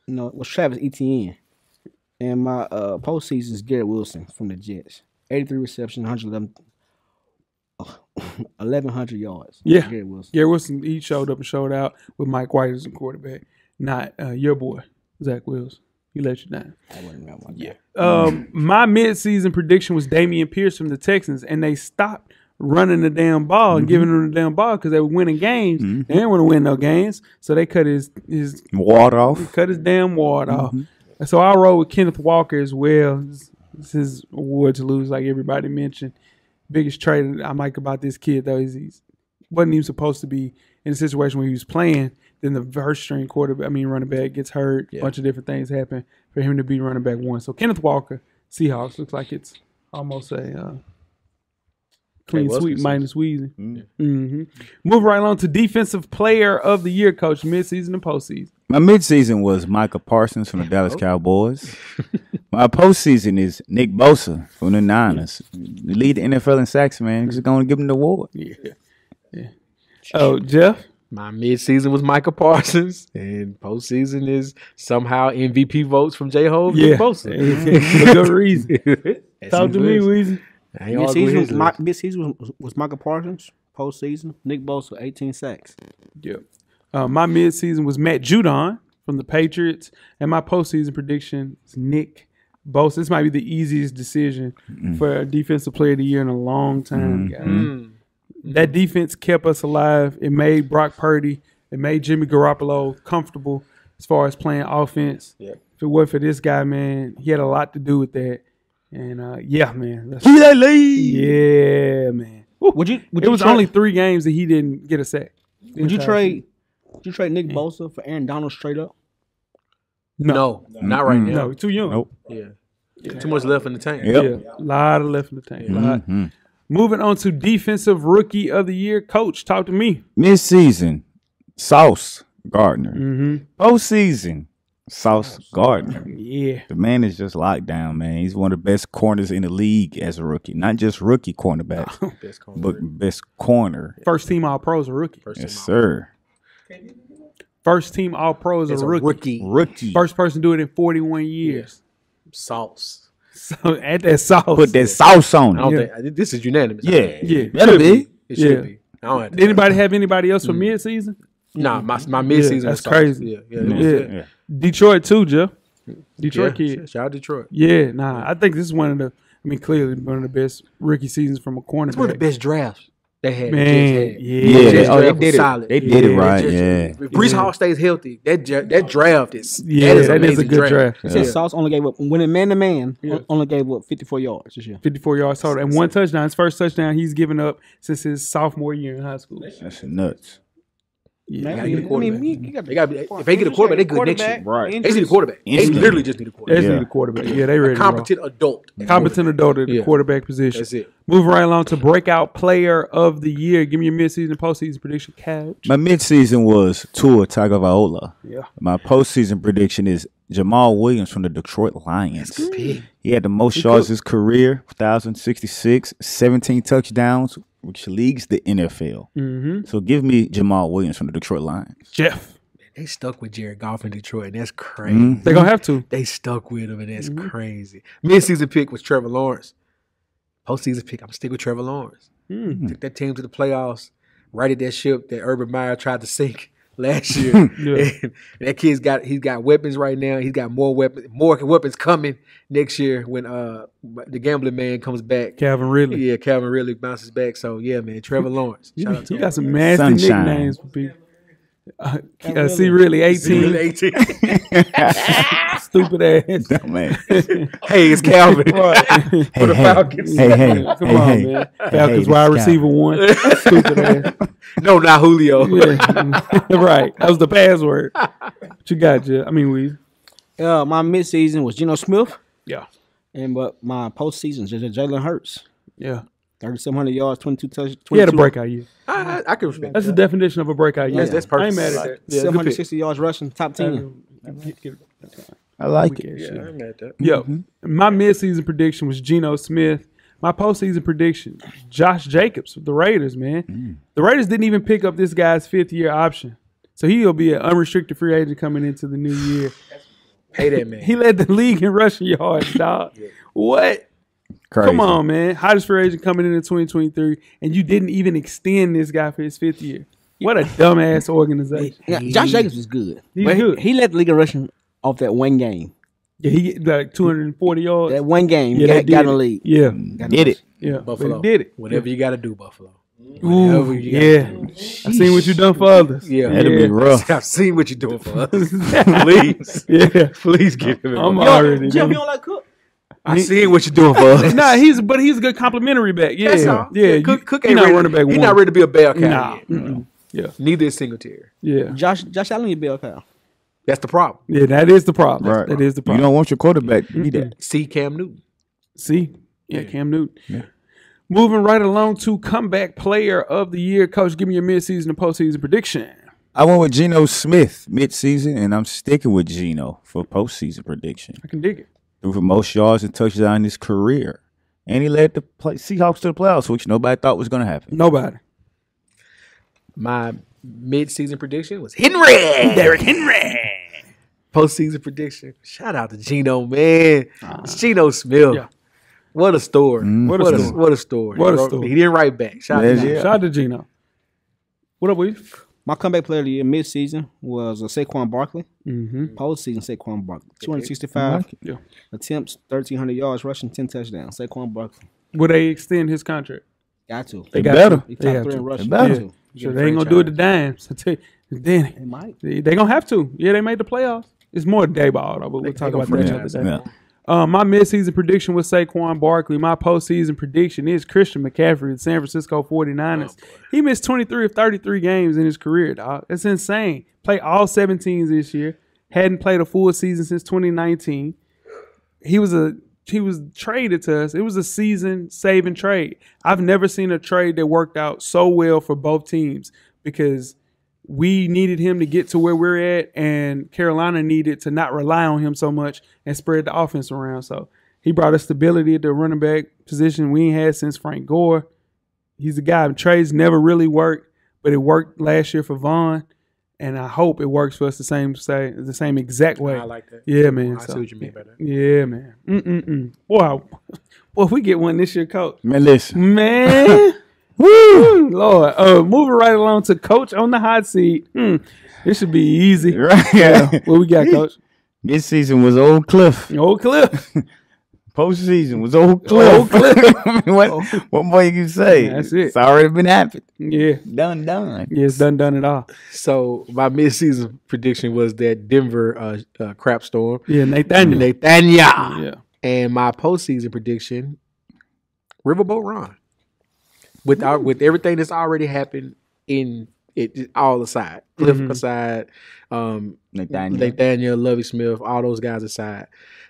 was Travis Etienne. And my postseason is Garrett Wilson from the Jets. 83 receptions, 1,100 yards. Yeah. Garrett Wilson. Garrett Wilson, he showed up and showed out with Mike White as a quarterback, not your boy, Zach Wills. He let you down. I wouldn't remember one. Yeah. My midseason prediction was Damian Pierce from the Texans, and they stopped running the damn ball and giving him the damn ball because they were winning games. They didn't want to win no games, so they cut his Water off. cut his damn ward off. So I roll with Kenneth Walker as well. It's his award to lose, like everybody mentioned. Biggest trade I like about this kid, though, is he wasn't even supposed to be in a situation where he was playing. Then the first string running back gets hurt. A bunch of different things happen for him to be running back one. So Kenneth Walker, Seahawks, looks like it's almost a clean sweep minus Weezy. Move right along to defensive player of the year, Coach, midseason and postseason. My midseason was Micah Parsons from the Dallas Cowboys. My postseason is Nick Bosa from the Niners. The lead the NFL in sacks, man. He's going to give him the award. Yeah. Oh, Jeff? My midseason was Micah Parsons, and postseason is somehow MVP votes from J-Ho. Yeah. Bosa. For good reason. Talk to me, Weezy. Midseason was Michael Parsons. Postseason, Nick Bosa, 18 sacks. Yep. My midseason was Matt Judon from the Patriots, and my postseason prediction is Nick Bosa. This might be the easiest decision for a defensive player of the year in a long time, guys. That defense kept us alive. It made Brock Purdy, it made Jimmy Garoppolo comfortable as far as playing offense. Yeah. If it weren't for this guy, man, he had a lot to do with that. And man. Yeah, man. It was only 3 games that he didn't get a sack. Would you trade Nick Bosa for Aaron Donald straight up? No, not right now. No, too young. Nope. Yeah. Too much left in the tank. Yep. Yeah, a lot of left in the tank. Moving on to defensive rookie of the year. Coach, talk to me. Midseason, Sauce Gardner. Postseason, Sauce Gardner. Yeah. The man is just locked down, man. He's one of the best corners in the league as a rookie. Not just rookie cornerback, but best corner. First team All Pro is a rookie. Yes, sir. First team All Pro is a rookie. Rookie. First person to do it in 41 years. Sauce. So add that sauce. Put that sauce on I don't it. think this is unanimous. Yeah. Yeah. Better be. It should Yeah. be. I don't have to. Did anybody have anybody else for mid-season? Nah, my mid-season that's was Sauce. crazy. Yeah. Yeah. Detroit too, Joe. Detroit Yeah. kid. Shout out Detroit. Yeah, I think this is one of the. I mean, clearly one of the best rookie seasons from a cornerback. It's one of the best drafts they had. Man, The yeah. Jets they draft was did it. solid. They did it Yeah. right. Just- Yeah. If Brees Hall stays healthy, that draft is Yeah, that is that is a amazing good draft. It says Sauce only gave up when it man to man. Yeah. Only gave up 54 yards this year. 54 yards total and one touchdown. His first touchdown he's given up since his sophomore year in high school. That's nuts. Yeah, gotta get a quarterback. you got They got if they get a quarterback, they're good next year. Right. They just need a quarterback. They Instantly. literally just need a they quarterback. just Yeah. need a quarterback. Yeah, they ready. Competent adult. Competent adult at the Yeah. quarterback position. That's it. Moving right along to breakout player of the year. Give me your midseason, postseason prediction, Couch. My midseason was Tua Tagovailoa. Yeah. My postseason prediction is Jamal Williams from the Detroit Lions. He had the most yards of his career, 1,066, 17 touchdowns, which leads the NFL. Mm-hmm. So give me Jamal Williams from the Detroit Lions. Jeff. They stuck with Jared Goff in Detroit, and that's crazy. They're gonna have to. They stuck with him, and that's crazy. Mid-season pick was Trevor Lawrence. Postseason pick, I'm stick with Trevor Lawrence. Took that team to the playoffs, righted that ship that Urban Meyer tried to sink last year. Yeah. And that kid's got weapons right now. He's got more weapons coming next year when the gambling man comes back. Calvin Ridley. Yeah, Calvin really bounces back. So yeah, man, Trevor Lawrence. Shout out to You him. got some nasty Sunshine. nicknames for people. See, really, 18. Really 18. Stupid ass. Man. Hey, it's Calvin. Hey, the hey, Falcons. hey, Come on, man. Falcons wide receiver one. Stupid ass. No, not Julio. Yeah. Right. That was the password. What you got, Jeff? I mean, we. My midseason was Geno Smith, Yeah. but my postseason is Jalen Hurts. Yeah. 3,700 yards, 22 touchdowns. He had a breakout year. I can respect That's that. the definition of a breakout year. That's perfect. I ain't mad at that. Yeah, good pick. 760 yards rushing, top 10. I like it. Yeah, I'm at that. Yo, my midseason prediction was Geno Smith. My postseason prediction, Josh Jacobs of the Raiders, man. The Raiders didn't even pick up this guy's fifth-year option. So he'll be an unrestricted free agent coming into the new year. Pay that man. He led the league in rushing yards, dog. What? Crazy. Come on, man. Hottest free agent coming in 2023, and you didn't even extend this guy for his fifth year. What a dumbass organization. Yeah, Josh Jacobs was good. He's But good. He led the league in rushing off that one game. Yeah, he get like 240 yards. That one game Yeah, they got in did the it. league. Yeah, Did it. yeah. Buffalo. But he did it. Whatever you got to do, Buffalo. Ooh, Whatever you gotta yeah. I seen what you done for others. Yeah. That'd be rough. I've seen what you're doing for us. Please. Yeah. Please give him I'm a already. Jeff, you don't like Cook? I seen what you're doing for us. Nah, he's a good complimentary back. Yeah, That's all. yeah. Cook He ain't not ready. running back He's one. not ready to be a bell cow Nah. yet. Mm-mm. Yeah, Neither is Singletary. yeah, Josh Allen, you bell cow. That's the problem. yeah. That is the problem. Right. That is the You problem. don't want your quarterback to be that. See Cam Newton. See, yeah, Cam Newton. Moving right along to comeback player of the year, Coach. Give me your midseason and postseason prediction. I went with Geno Smith mid-season, and I'm sticking with Geno for postseason prediction. I can dig it. Threw for most yards and touchdowns in his career. And he led the Seahawks to the playoffs, which nobody thought was going to happen. Nobody. My mid-season prediction was Henry. Derrick Henry. Postseason prediction. Shout out to Geno, man. It's Geno Smith. Yeah. What a story. What a story. What a story. What a He wrote- story. He didn't write back. Shout out to Yeah. Geno. Shout out to Gino. What up, Weezy? My comeback player of the year midseason was Saquon Barkley. Mm-hmm. Postseason Saquon Barkley. 265 Yeah. attempts, 1,300 yards rushing, 10 touchdowns. Saquon Barkley. Would they extend his contract? Got to. They They got better. to. He They top have 3 in to. rushing. better. Got to. So they ain't gonna do it to dimes. I tell you. Then They might. they gonna have to. Yeah, they made the playoffs. It's more day ball though, but we'll talk gonna about that franchise another day. Yeah. My midseason prediction was Saquon Barkley. My postseason prediction is Christian McCaffrey, the San Francisco 49ers. He missed 23 of 33 games in his career, dog. That's insane. Played all 17s this year. Hadn't played a full season since 2019. He was traded to us. It was a season-saving trade. I've never seen a trade that worked out so well for both teams because we needed him to get to where we're at, and Carolina needed to not rely on him so much and spread the offense around. So he brought us stability at the running back position we ain't had since Frank Gore. He's the guy. Trades never really worked, but it worked last year for Vaughn, and I hope it works for us the same exact way. I like that. Yeah, man. I see what you mean by that. Yeah, man. Wow. Well, if we get one this year, Coach. Man, listen. Man. Woo, Lord. Moving right along to Coach on the hot seat. This should be easy. Right. Yeah. What we got, Coach? This season was Old Cliff. Old Cliff. Postseason was Old Cliff. Old Cliff. I mean, what more you can say? That's it. It's already been happened. Yeah. Done. Yeah, it's done it all. So my midseason prediction was that Denver crap storm. Yeah, Nathaniel. Nathaniel. Yeah. And my postseason prediction, Riverboat Ron. With everything that's already happened in it, all aside, Cliff aside, Nathaniel, Lovie Smith, all those guys aside,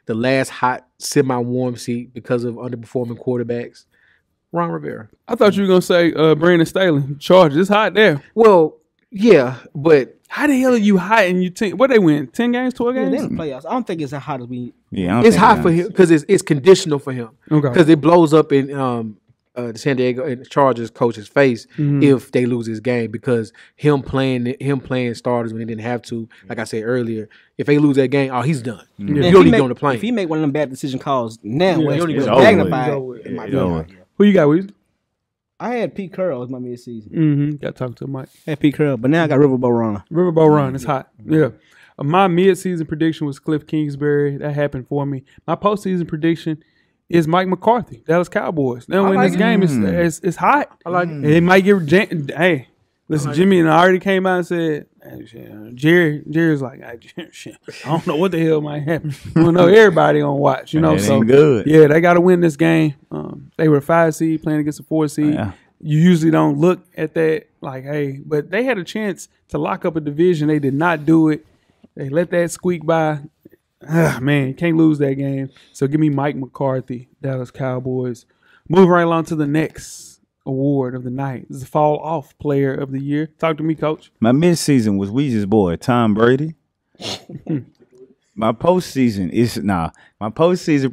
the last hot semi-warm seat because of underperforming quarterbacks, Ron Rivera. I thought you were going to say Brandon Staley. Chargers. It's hot there. Well, yeah, but How the hell are you hot in your team? What they win? 10 games, 12 Yeah, games? they're in the playoffs. I don't think it's as hot as we. Yeah, I don't it's think hot for him because it's conditional for him. Okay. Because it blows up in the San Diego and Chargers coach's face if they lose this game, because him playing starters when he didn't have to. Like I said earlier, if they lose that game, he's done. And You if don't he need to make- go on the plane. If he make one of them bad decision calls now, Yeah, it's it's it's over magnified. with. It might It's be over. hard, yeah. Who you got, Weezy? I had Pete Carroll as my midseason. Got to talk to Mike. I had Pete Carroll, but now I got Riverboat Ron. Riverboat Run. It's hot. Yeah. My mid-season prediction was Cliff Kingsbury. That happened for me. My postseason prediction is Mike McCarthy, Dallas Cowboys. They don't win this game. It's hot. I like it. And they might get hey, listen, Jimmy and I already came out and said, hey, Jerry's like, I don't know what the hell might happen. I don't know, everybody on watch, you know. It So ain't good. yeah, they got to win this game. They were a 5 seed playing against a 4 seed. Yeah. You usually don't look at that like, hey, but they had a chance to lock up a division. They did not do it. They let that squeak by. Man, can't lose that game. So give me Mike McCarthy, Dallas Cowboys. Moving right along to the next award of the night. This is the Fall Off Player of the Year. Talk to me, Coach. My midseason was Weezy's boy, Tom Brady. My postseason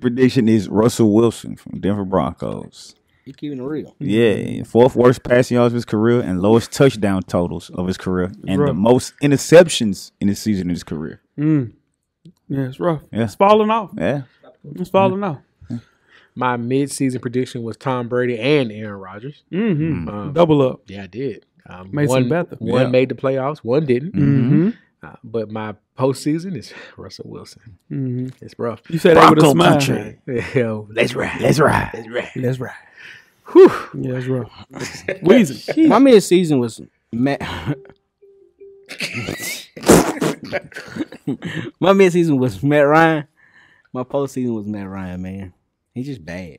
prediction is Russell Wilson from Denver Broncos. You keeping it real. Yeah, 4th worst passing yards of his career and lowest touchdown totals of his career, and rough. the most interceptions in his season of his career. Yeah, it's rough. Yeah. It's falling off. Yeah, It's falling off. My mid-season prediction was Tom Brady and Aaron Rodgers. Double up. Yeah, I did. Made some better. One Yeah. made the playoffs, one didn't. Mm-hmm. But my postseason is Russell Wilson. It's rough. You said that with a Bronco smile. country. Hell, let's ride. Let's ride. Let's ride. That's right. Whew. Yeah, it's rough. Weezy. My midseason was Matt. My midseason was Matt Ryan. My postseason was Matt Ryan, man. He's just bad.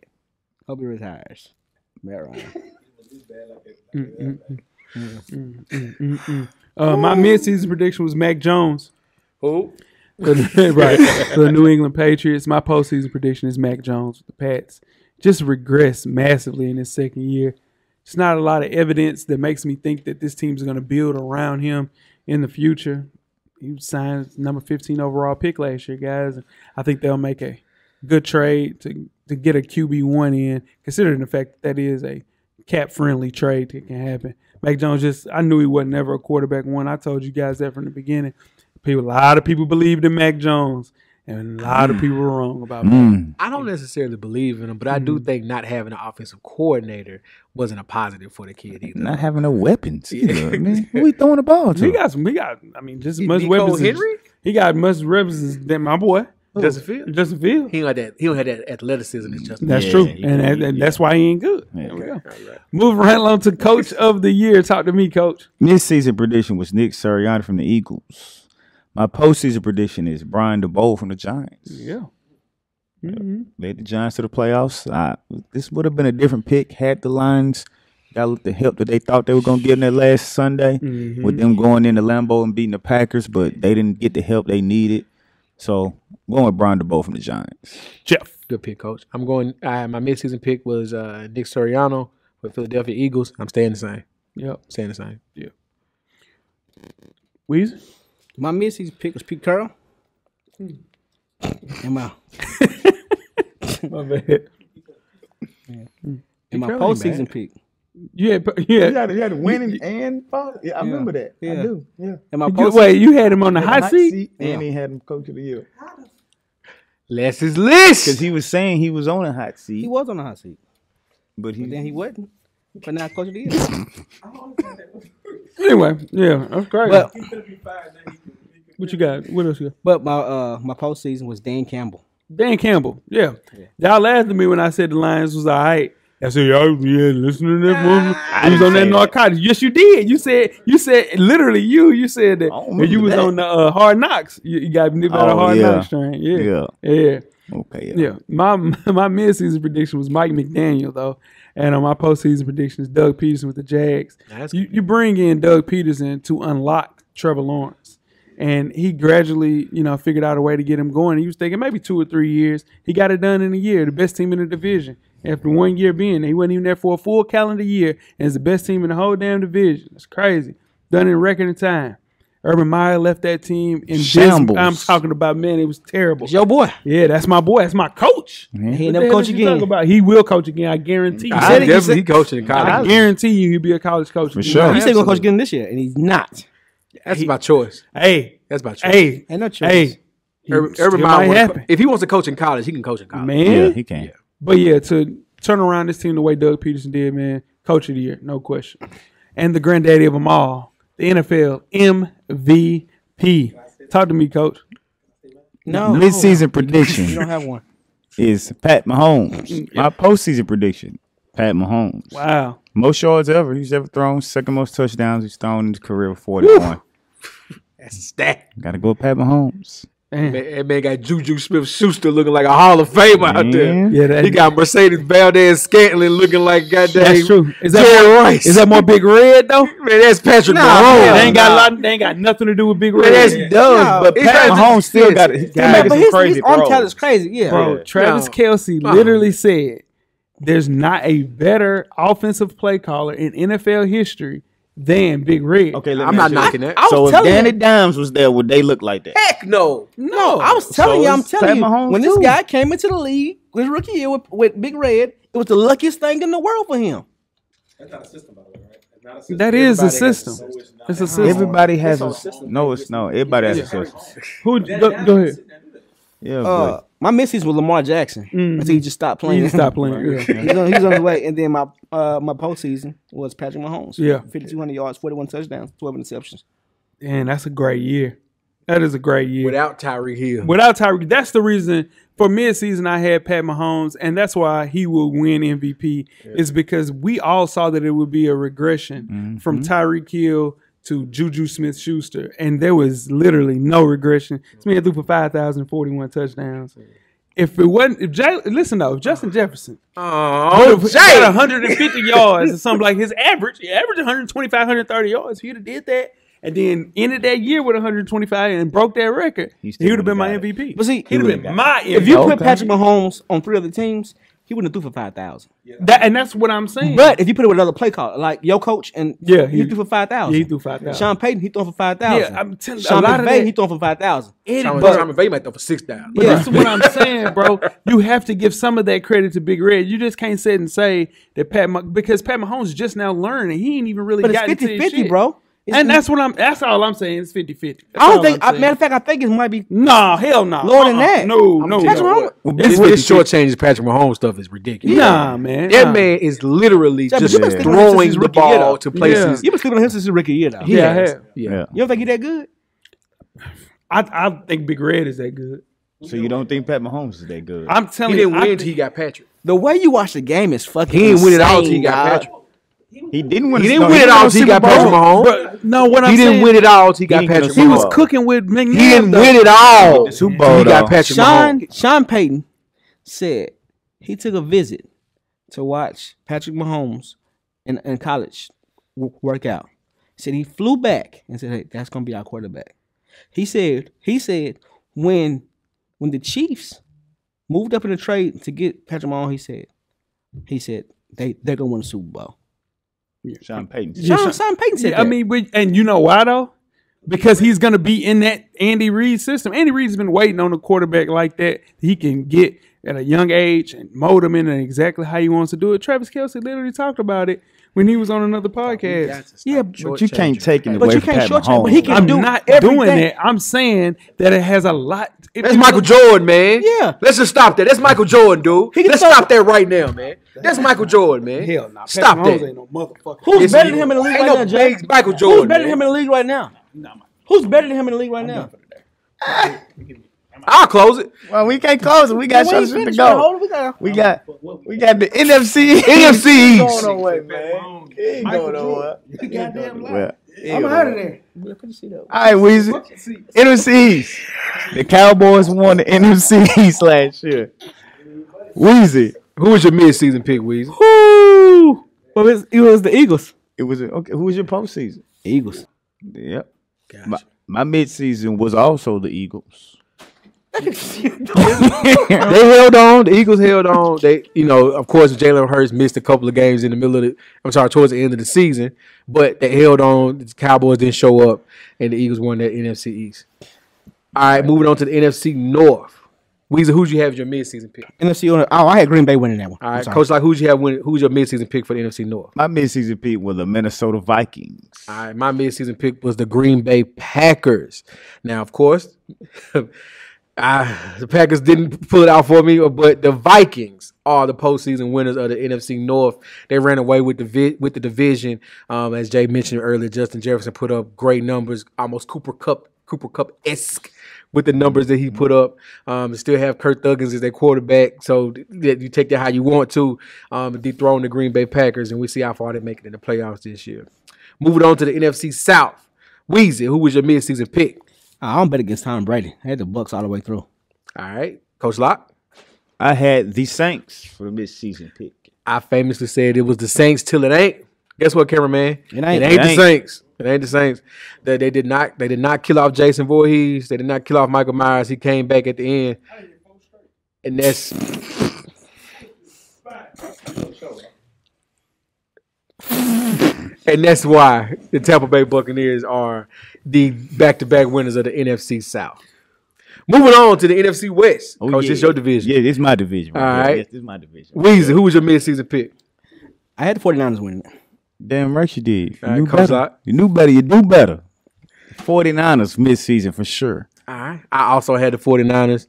Hope he retires. Matt Ryan. My mid-season prediction was Mac Jones. Who? Right. For the New England Patriots. My postseason prediction is Mac Jones with the Pats. Just regress massively in his second year. It's not a lot of evidence that makes me think that this team's going to build around him in the future. He signed number 15 overall pick last year, guys. I think they'll make a good trade to get a QB1 in, considering the fact that is a cap-friendly trade that can happen. Mac Jones I knew he wasn't never a quarterback one. I told you guys that from the beginning. A lot of people believed in Mac Jones, and a lot of people were wrong about that. I don't necessarily believe in him, but I do think not having an offensive coordinator wasn't a positive for the kid either. Not having no weapons either. Man, who we throwing the ball to? He got just as much Nico weapons. Henry? He got much weapons than my boy. Justin Fields? Justin Fields. He don't have that athleticism as Justin. That's Yeah, true. he- And that's why he ain't good. Yeah. There we go. Moving right along to Coach of the Year. Talk to me, Coach. Mid-season prediction was Nick Sirianni from the Eagles. My postseason prediction is Brian DeBoer from the Giants. Yeah. Led the Giants to the playoffs. This would have been a different pick had the Lions got the help that they thought they were going to get in that last Sunday with them going into Lambeau and beating the Packers, but they didn't get the help they needed. So I'm going with Brian DeBoer from the Giants. Jeff. Good pick, Coach. I'm going. My midseason pick was Nick Sirianni with Philadelphia Eagles. I'm staying the same. Yep. Staying the same. Yeah. Weezy? My midseason pick was Pete Carroll. And my My bad. and my Carroll ain't postseason bad. pick. Yeah. You had to win and yeah, I remember that. I Yeah. do. Yeah. And my Wait, you had him on the hot seat? and he had him coach of the year Less is list. because he was saying he was on a hot he seat, was on the hot seat, but but then he he wasn't. But now coach of the year. Anyway, yeah, that's crazy. But What you got? What else you got? but my postseason was Dan Campbell. Dan Campbell. Yeah. Y'all laughed at me when I said the Lions was all right. I said, y'all, yeah, listen to that woman. He was on that narcotics. Yes, you did. You said literally you said that. don't And you was remember on the Hard Knocks. You got nipped out of Hard yeah. Knocks train. Yeah. Yeah. Yeah. Okay. Yeah. My midseason prediction was Mike McDaniel, though. And on my postseason prediction is Doug Peterson with the Jags. You bring in Doug Peterson to unlock Trevor Lawrence. And he gradually, figured out a way to get him going. He was thinking maybe 2 or 3 years. He got it done in a year. The best team in the division. After 1 year being there, he wasn't even there for a full calendar year. And it's the best team in the whole damn division. It's crazy. Done in record of time. Urban Meyer left that team in Shambles. I'm talking about, man, it was terrible. It's your boy. Yeah, that's my boy. That's my coach. He What ain't the never hell coach is you again. talking about? He will coach again. I guarantee you. I definitely coaching in college. I guarantee you he'll be a college coach. For sure. He said he's gonna coach again this year, and he's not. That's my choice. Hey, That's my choice. hey, Ain't no choice. hey. Everybody might wanna- happen. if he wants to coach in college, he can coach in college. Man. Yeah, he can. But yeah, to turn around this team the way Doug Peterson did, man, coach of the year, no question. And the granddaddy of them all, the NFL MVP. Talk to me, coach. No, Mid-season you prediction don't have one. is Pat Mahomes. My postseason prediction, Pat Mahomes. Wow. Most yards ever he's ever thrown. Second most touchdowns he's thrown in his career with 41. That's a stat. Got to go with Pat Mahomes. Man. That man got Juju Smith-Schuster looking like a Hall of Famer out there. Yeah, He got Mercedes Valdez-Scantling looking like goddamn That's true. Is Jerry that Rice. Is that more Big Red though? Man, that's Patrick They Mahomes. ain't got nothing to do with Big Man, Red. that's does, No, but Pat Pat Mahomes still got it. He's still making But some his crazy arm throws. talent is crazy. Yeah. Bro, Travis No. Kelce No. literally said there's not a better offensive play caller in NFL history than Big Red. Okay, let I'm me not ask you knocking this. that. So was if telling Danny you. Dimes was there, would they look like that? Heck no. No, I was telling So you. I'm is telling Pat you. Mahomes When this too. guy came into the league, his rookie year with Big Red, it was the luckiest thing in the world for him. That's not a system, by the way, right? That's not a system. That is a Everybody has a system. No, it's not. It's a system. Everybody has a no. It's no. Everybody has a system. Go ahead. Yeah, but My missus was Lamar Jackson until he just stopped playing. You stop playing. Yeah. He's on his way. And then my postseason was Patrick Mahomes. Yeah. 5,200 yards, 41 touchdowns, 12 interceptions. And that's a great year. That is a great year. Without Tyreek Hill. Without Tyreek, that's the reason for midseason I had Pat Mahomes, and that's why he will win MVP. Is because we all saw that it would be a regression from Tyreek Hill to Juju Smith-Schuster, and there was literally no regression. This man threw for 5,041 touchdowns. If it wasn't, if Justin Jefferson Oh, would have had 150 yards or something like his average, he averaged 125, 130 yards. If he'd have did that, and then ended that year with 125 and broke that record, he still would have been my would've got it. MVP. But see, He'd have been my MVP. if you put Patrick Mahomes on 3 other teams, he wouldn't have threw for 5,000. And that's what I'm saying. But if you put it with another play call, like your coach, and Yeah, he threw for 5,000. yeah, he threw 5,000. Sean Payton, he throwing for 5,000. Yeah, I'm telling you, a Sean lot of McVay, that- he throwing for 5,000. Simon Bay might throw for 6,000. But that's what I'm saying, bro. You have to give some of that credit to Big Red. You just can't sit and say that because Pat Mahomes is just now learning. He ain't even really But it's gotten to his 50-50, shit. bro. And that's all I'm saying. It's 50-50. I don't think. Matter of fact, I think it might be No, hell no. lower than that. No. Patrick Mahomes. This shortchanges Patrick Mahomes stuff is ridiculous. Nah, man. That Nah. man is literally Yeah, but just you been sleeping on him since throwing his the rookie year, ball though. to places. You've been sleeping on him since his rookie year, though. He Yeah, I has. have. Yeah. You don't think he that good? I think Big Red is that good. so you don't think Pat Mahomes is that good? I'm He telling you. didn't I win think- until he got Patrick. The way you watch the game is fucking. He didn't win it all until insane, he got dog. Patrick. He didn't win. He didn't win it all until he got Patrick Mahomes. But no, what I'm He saying, didn't win it all until he got He didn't Patrick get He a was Mahomes. cooking with McNabb. He didn't though. win it all The Super until Bowl, he got though. Patrick Mahomes. Sean Payton said he took a visit to watch Patrick Mahomes in college work out. He said he flew back and said, "Hey, that's gonna be our quarterback." He said when the Chiefs moved up in the trade to get Patrick Mahomes, he said they're gonna win the Super Bowl. Sean Payton. Yeah, Sean Payton said Yeah, I that. mean, and you know why though? because he's going to be in that Andy Reid system. Andy Reid's been waiting on a quarterback like that he can get at a young age and mold him in exactly how he wants to do it. Travis Kelce literally talked about it when he was on another podcast. Yeah, but you can't take it But away you from can't Pat short Mahomes. but he can I'm do not everything. doing that. I'm saying that it has a lot. That's Michael Jordan, man. Yeah. Let's just stop that. That's Michael Jordan, dude. He can Let's start- stop that right now, man. That's Michael Jordan, man. Hell no. Stop that. Ain't no motherfucker. Who's Yes, better he than him in the league ain't right no now, Jay? big Michael Jordan. Who's better than man. him in the league right now? Who's better than him in the league right now? I'll close it. Well, we can't close it. We got We some ain't shit to finished, go. hold on, We got the NFC. NFC East. Going away, man. He ain't going nowhere. Well, I'm out of there. all right, Weezy. NFC East. The Cowboys won the NFC East last year. Weezy. Who was your midseason pick, Weezy? Woo! Well, it was the Eagles. It was okay. Who was your postseason? Eagles. Yep. My midseason was also the Eagles. They held on. The Eagles held on. They, of course, Jalen Hurts missed a couple of games in the middle of towards the end of the season, but they held on. The Cowboys didn't show up, and the Eagles won that NFC East. All right, moving on to the NFC North. Weezy, who'd you have as your midseason pick? NFC. I had Green Bay winning that one. All right, Coach, who'd you have win? Who's your midseason pick for the NFC North? My midseason pick was the Minnesota Vikings. All right, my midseason pick was the Green Bay Packers. Now, of course, the Packers didn't pull it out for me, but the Vikings are the postseason winners of the NFC North. They ran away with the division. As Jay mentioned earlier, Justin Jefferson put up great numbers, almost Cooper Cup-esque with the numbers that he put up. Still have Kirk Thuggins as their quarterback, so you take that how you want to. Dethrone the Green Bay Packers, and we see how far they make it in the playoffs this year. Moving on to the NFC South. Weezy, who was your midseason pick? I don't bet against Tom Brady. I had the Bucks all the way through. All right, Coach Locke. I had the Saints for the midseason pick. I famously said it was the Saints till it ain't. Guess what, cameraman? It ain't. the Saints. It ain't the Saints. They did not kill off Jason Voorhees. They did not kill off Michael Myers. He came back at the end. And that's why the Tampa Bay Buccaneers are the back-to-back winners of the NFC South. Moving on to the NFC West. Oh, Coach, yeah. this your division. Yeah, this is my division. All right. Yes, this is my division. Weezy, who was your midseason pick? I had the 49ers winning it. Damn right you did. All right, You Coach better. Locke. You knew better. You do better. 49ers midseason for sure. All right. I also had the 49ers.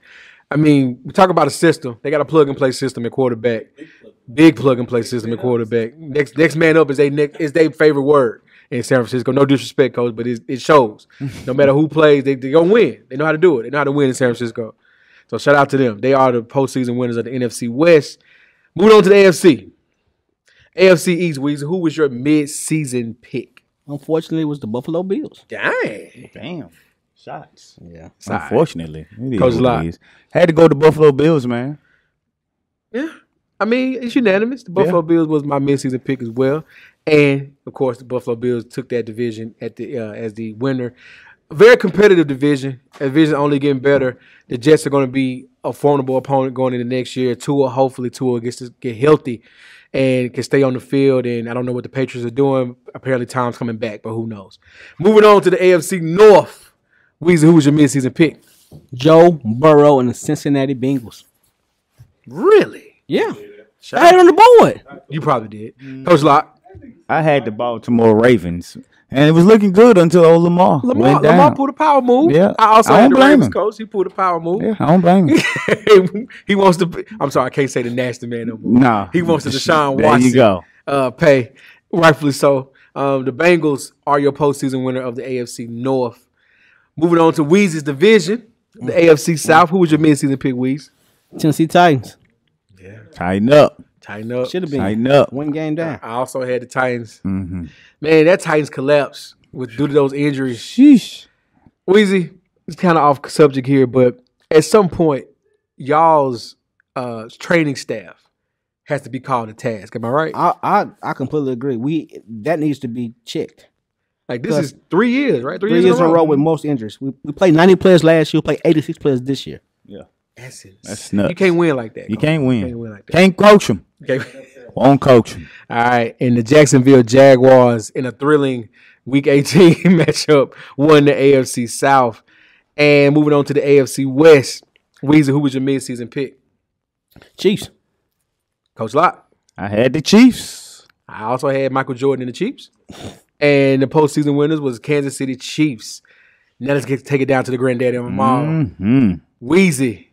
I mean, we talk about a system. They got a plug-and-play system at quarterback. Big plug-and-play system at quarterback. Next man up is their favorite word in San Francisco. No disrespect, Coach, but it shows. No matter who plays, they going to win. They know how to do it. They know how to win in San Francisco. So shout out to them. They are the postseason winners of the NFC West. Moving on to the AFC. AFC East, Weezy, who was your mid-season pick? Unfortunately, it was the Buffalo Bills. Dang. Damn. Shots. Yeah. Unfortunately. It is Coach what it Locke. is. Had to go to Buffalo Bills, man. Yeah. I mean, it's unanimous. The Buffalo Bills was my midseason pick as well. And, of course, the Buffalo Bills took that division as the winner. A very competitive division. A division only getting better. The Jets are going to be a formidable opponent going into next year. Hopefully Tua gets to get healthy and can stay on the field. And I don't know what the Patriots are doing. Apparently Tom's coming back, but who knows. Moving on to the AFC North. Weezy, who was your midseason pick? Joe Burrow and the Cincinnati Bengals. Really? Yeah. I had it on the board. You probably did. Coach Locke. I had the Baltimore Ravens. And it was looking good until old Lamar went down. Lamar pulled a power move. Yeah. I also I had don't the blame Ravens him. coach. He pulled a power move. Yeah, I don't blame him. He wants to. I'm sorry, I can't say the nasty man no more. Nah. He wants the Deshaun There Watson. you go. Pay, rightfully so. The Bengals are your postseason winner of the AFC North. Moving on to Weezy's division, the AFC South. Who was your midseason pick, Weez? Tennessee Titans. Tighten up. Tighten up. Should have been Tighten up. one game down. I also had the Titans. Mm-hmm. Man, that Titans collapse due to those injuries. Sheesh. Weezy, it's kind of off subject here, but at some point, y'all's training staff has to be called to task. Am I right? I completely agree. That needs to be checked. Like this is 3 years, right? 3 years in a row with most injuries. We played 90 players last year. We played 86 players this year. Yeah. That's nuts. You can't win like that. You Coach. can't win. You can't win like that. Can't coach him. Okay. Won't coach him. All right. And the Jacksonville Jaguars in a thrilling Week 18 matchup won the AFC South. And moving on to the AFC West, Weezy, who was your midseason pick? Chiefs. Coach Locke. I had the Chiefs. I also had Michael Jordan and the Chiefs. And the postseason winners was Kansas City Chiefs. Now let's take it down to the granddaddy on them all. Weezy,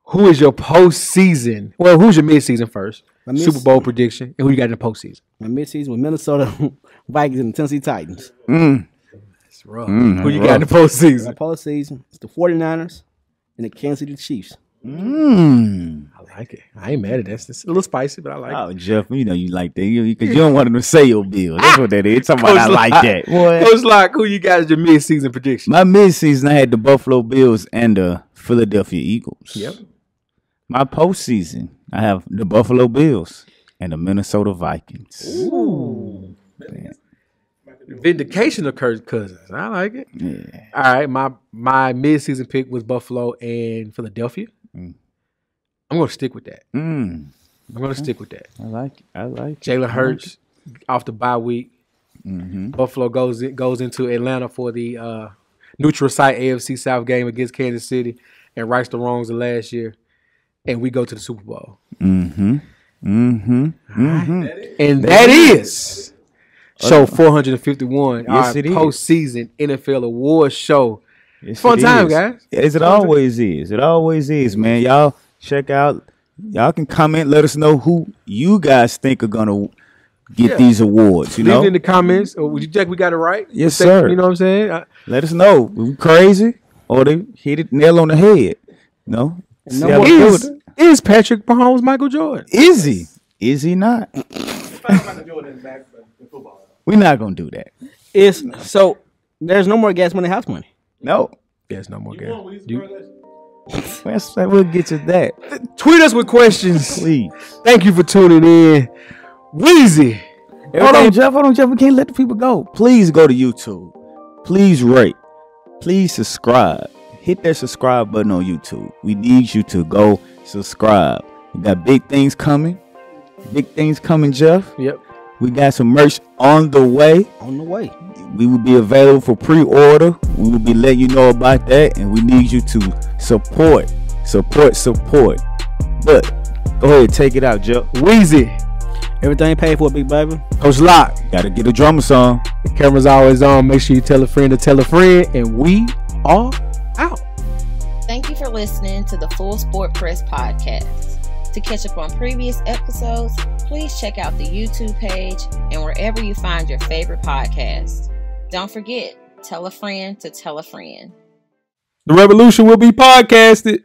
who is your postseason? Well, who's your midseason first? Super Bowl prediction. And who you got in the postseason? My midseason with Minnesota Vikings and the Tennessee Titans. That's rough. Who you got in the postseason? My postseason, it's the 49ers and the Kansas City Chiefs. I like it. I ain't mad at that. It's a little spicy, but I like it. Oh, Jeff, you know you like that because you don't want them to say your bill. That's what that is. Talking about I like that. Coach Locke, who you got as your midseason prediction? My midseason, I had the Buffalo Bills and the Philadelphia Eagles. Yep. My postseason, I have the Buffalo Bills and the Minnesota Vikings. Ooh. Vindication of Kirk Cousins. I like it. Yeah. All right. My midseason pick was Buffalo and Philadelphia. I'm going to stick with that. I'm going to stick with that. I like it. Jalen Hurts off the bye week. Buffalo goes into Atlanta for the neutral site AFC South game against Kansas City and rights the wrongs of last year. And we go to the Super Bowl. And that is show 451. Yes, our it is. Postseason NFL awards show. Yes, Fun it time, is. guys. Yes, it always is. It always is, man. Y'all check out. Y'all can comment. Let us know who you guys think are gonna get these awards. You Leave know, it in the comments. Or would you check we got it right? Yes, sir. You know what I'm saying? let us know. We crazy or they hit it nail on the head. No, Is Patrick Mahomes Michael Jordan? Is he? Is he not? We're not gonna do that. So there's no more gas money, house money. No. There's no more game. We'll get to that. Tweet us with questions. Please. Thank you for tuning in. Weezy. Hold on, Jeff. We can't let the people go. Please go to YouTube. Please rate. Please subscribe. Hit that subscribe button on YouTube. We need you to go subscribe. We got big things coming. Jeff. Yep. We got some merch on the way. We will be available for pre-order. We will be letting you know about that. And we need you to support. But go ahead, take it out, Jeff. Weezy. Everything paid for, big baby. Coach Locke. Gotta get a drummer song. The camera's always on. Make sure you tell a friend to tell a friend. And we are out. Thank you for listening to the Full Sport Press podcast. To catch up on previous episodes, please check out the YouTube page and wherever you find your favorite podcast. Don't forget, tell a friend to tell a friend. The revolution will be podcasted.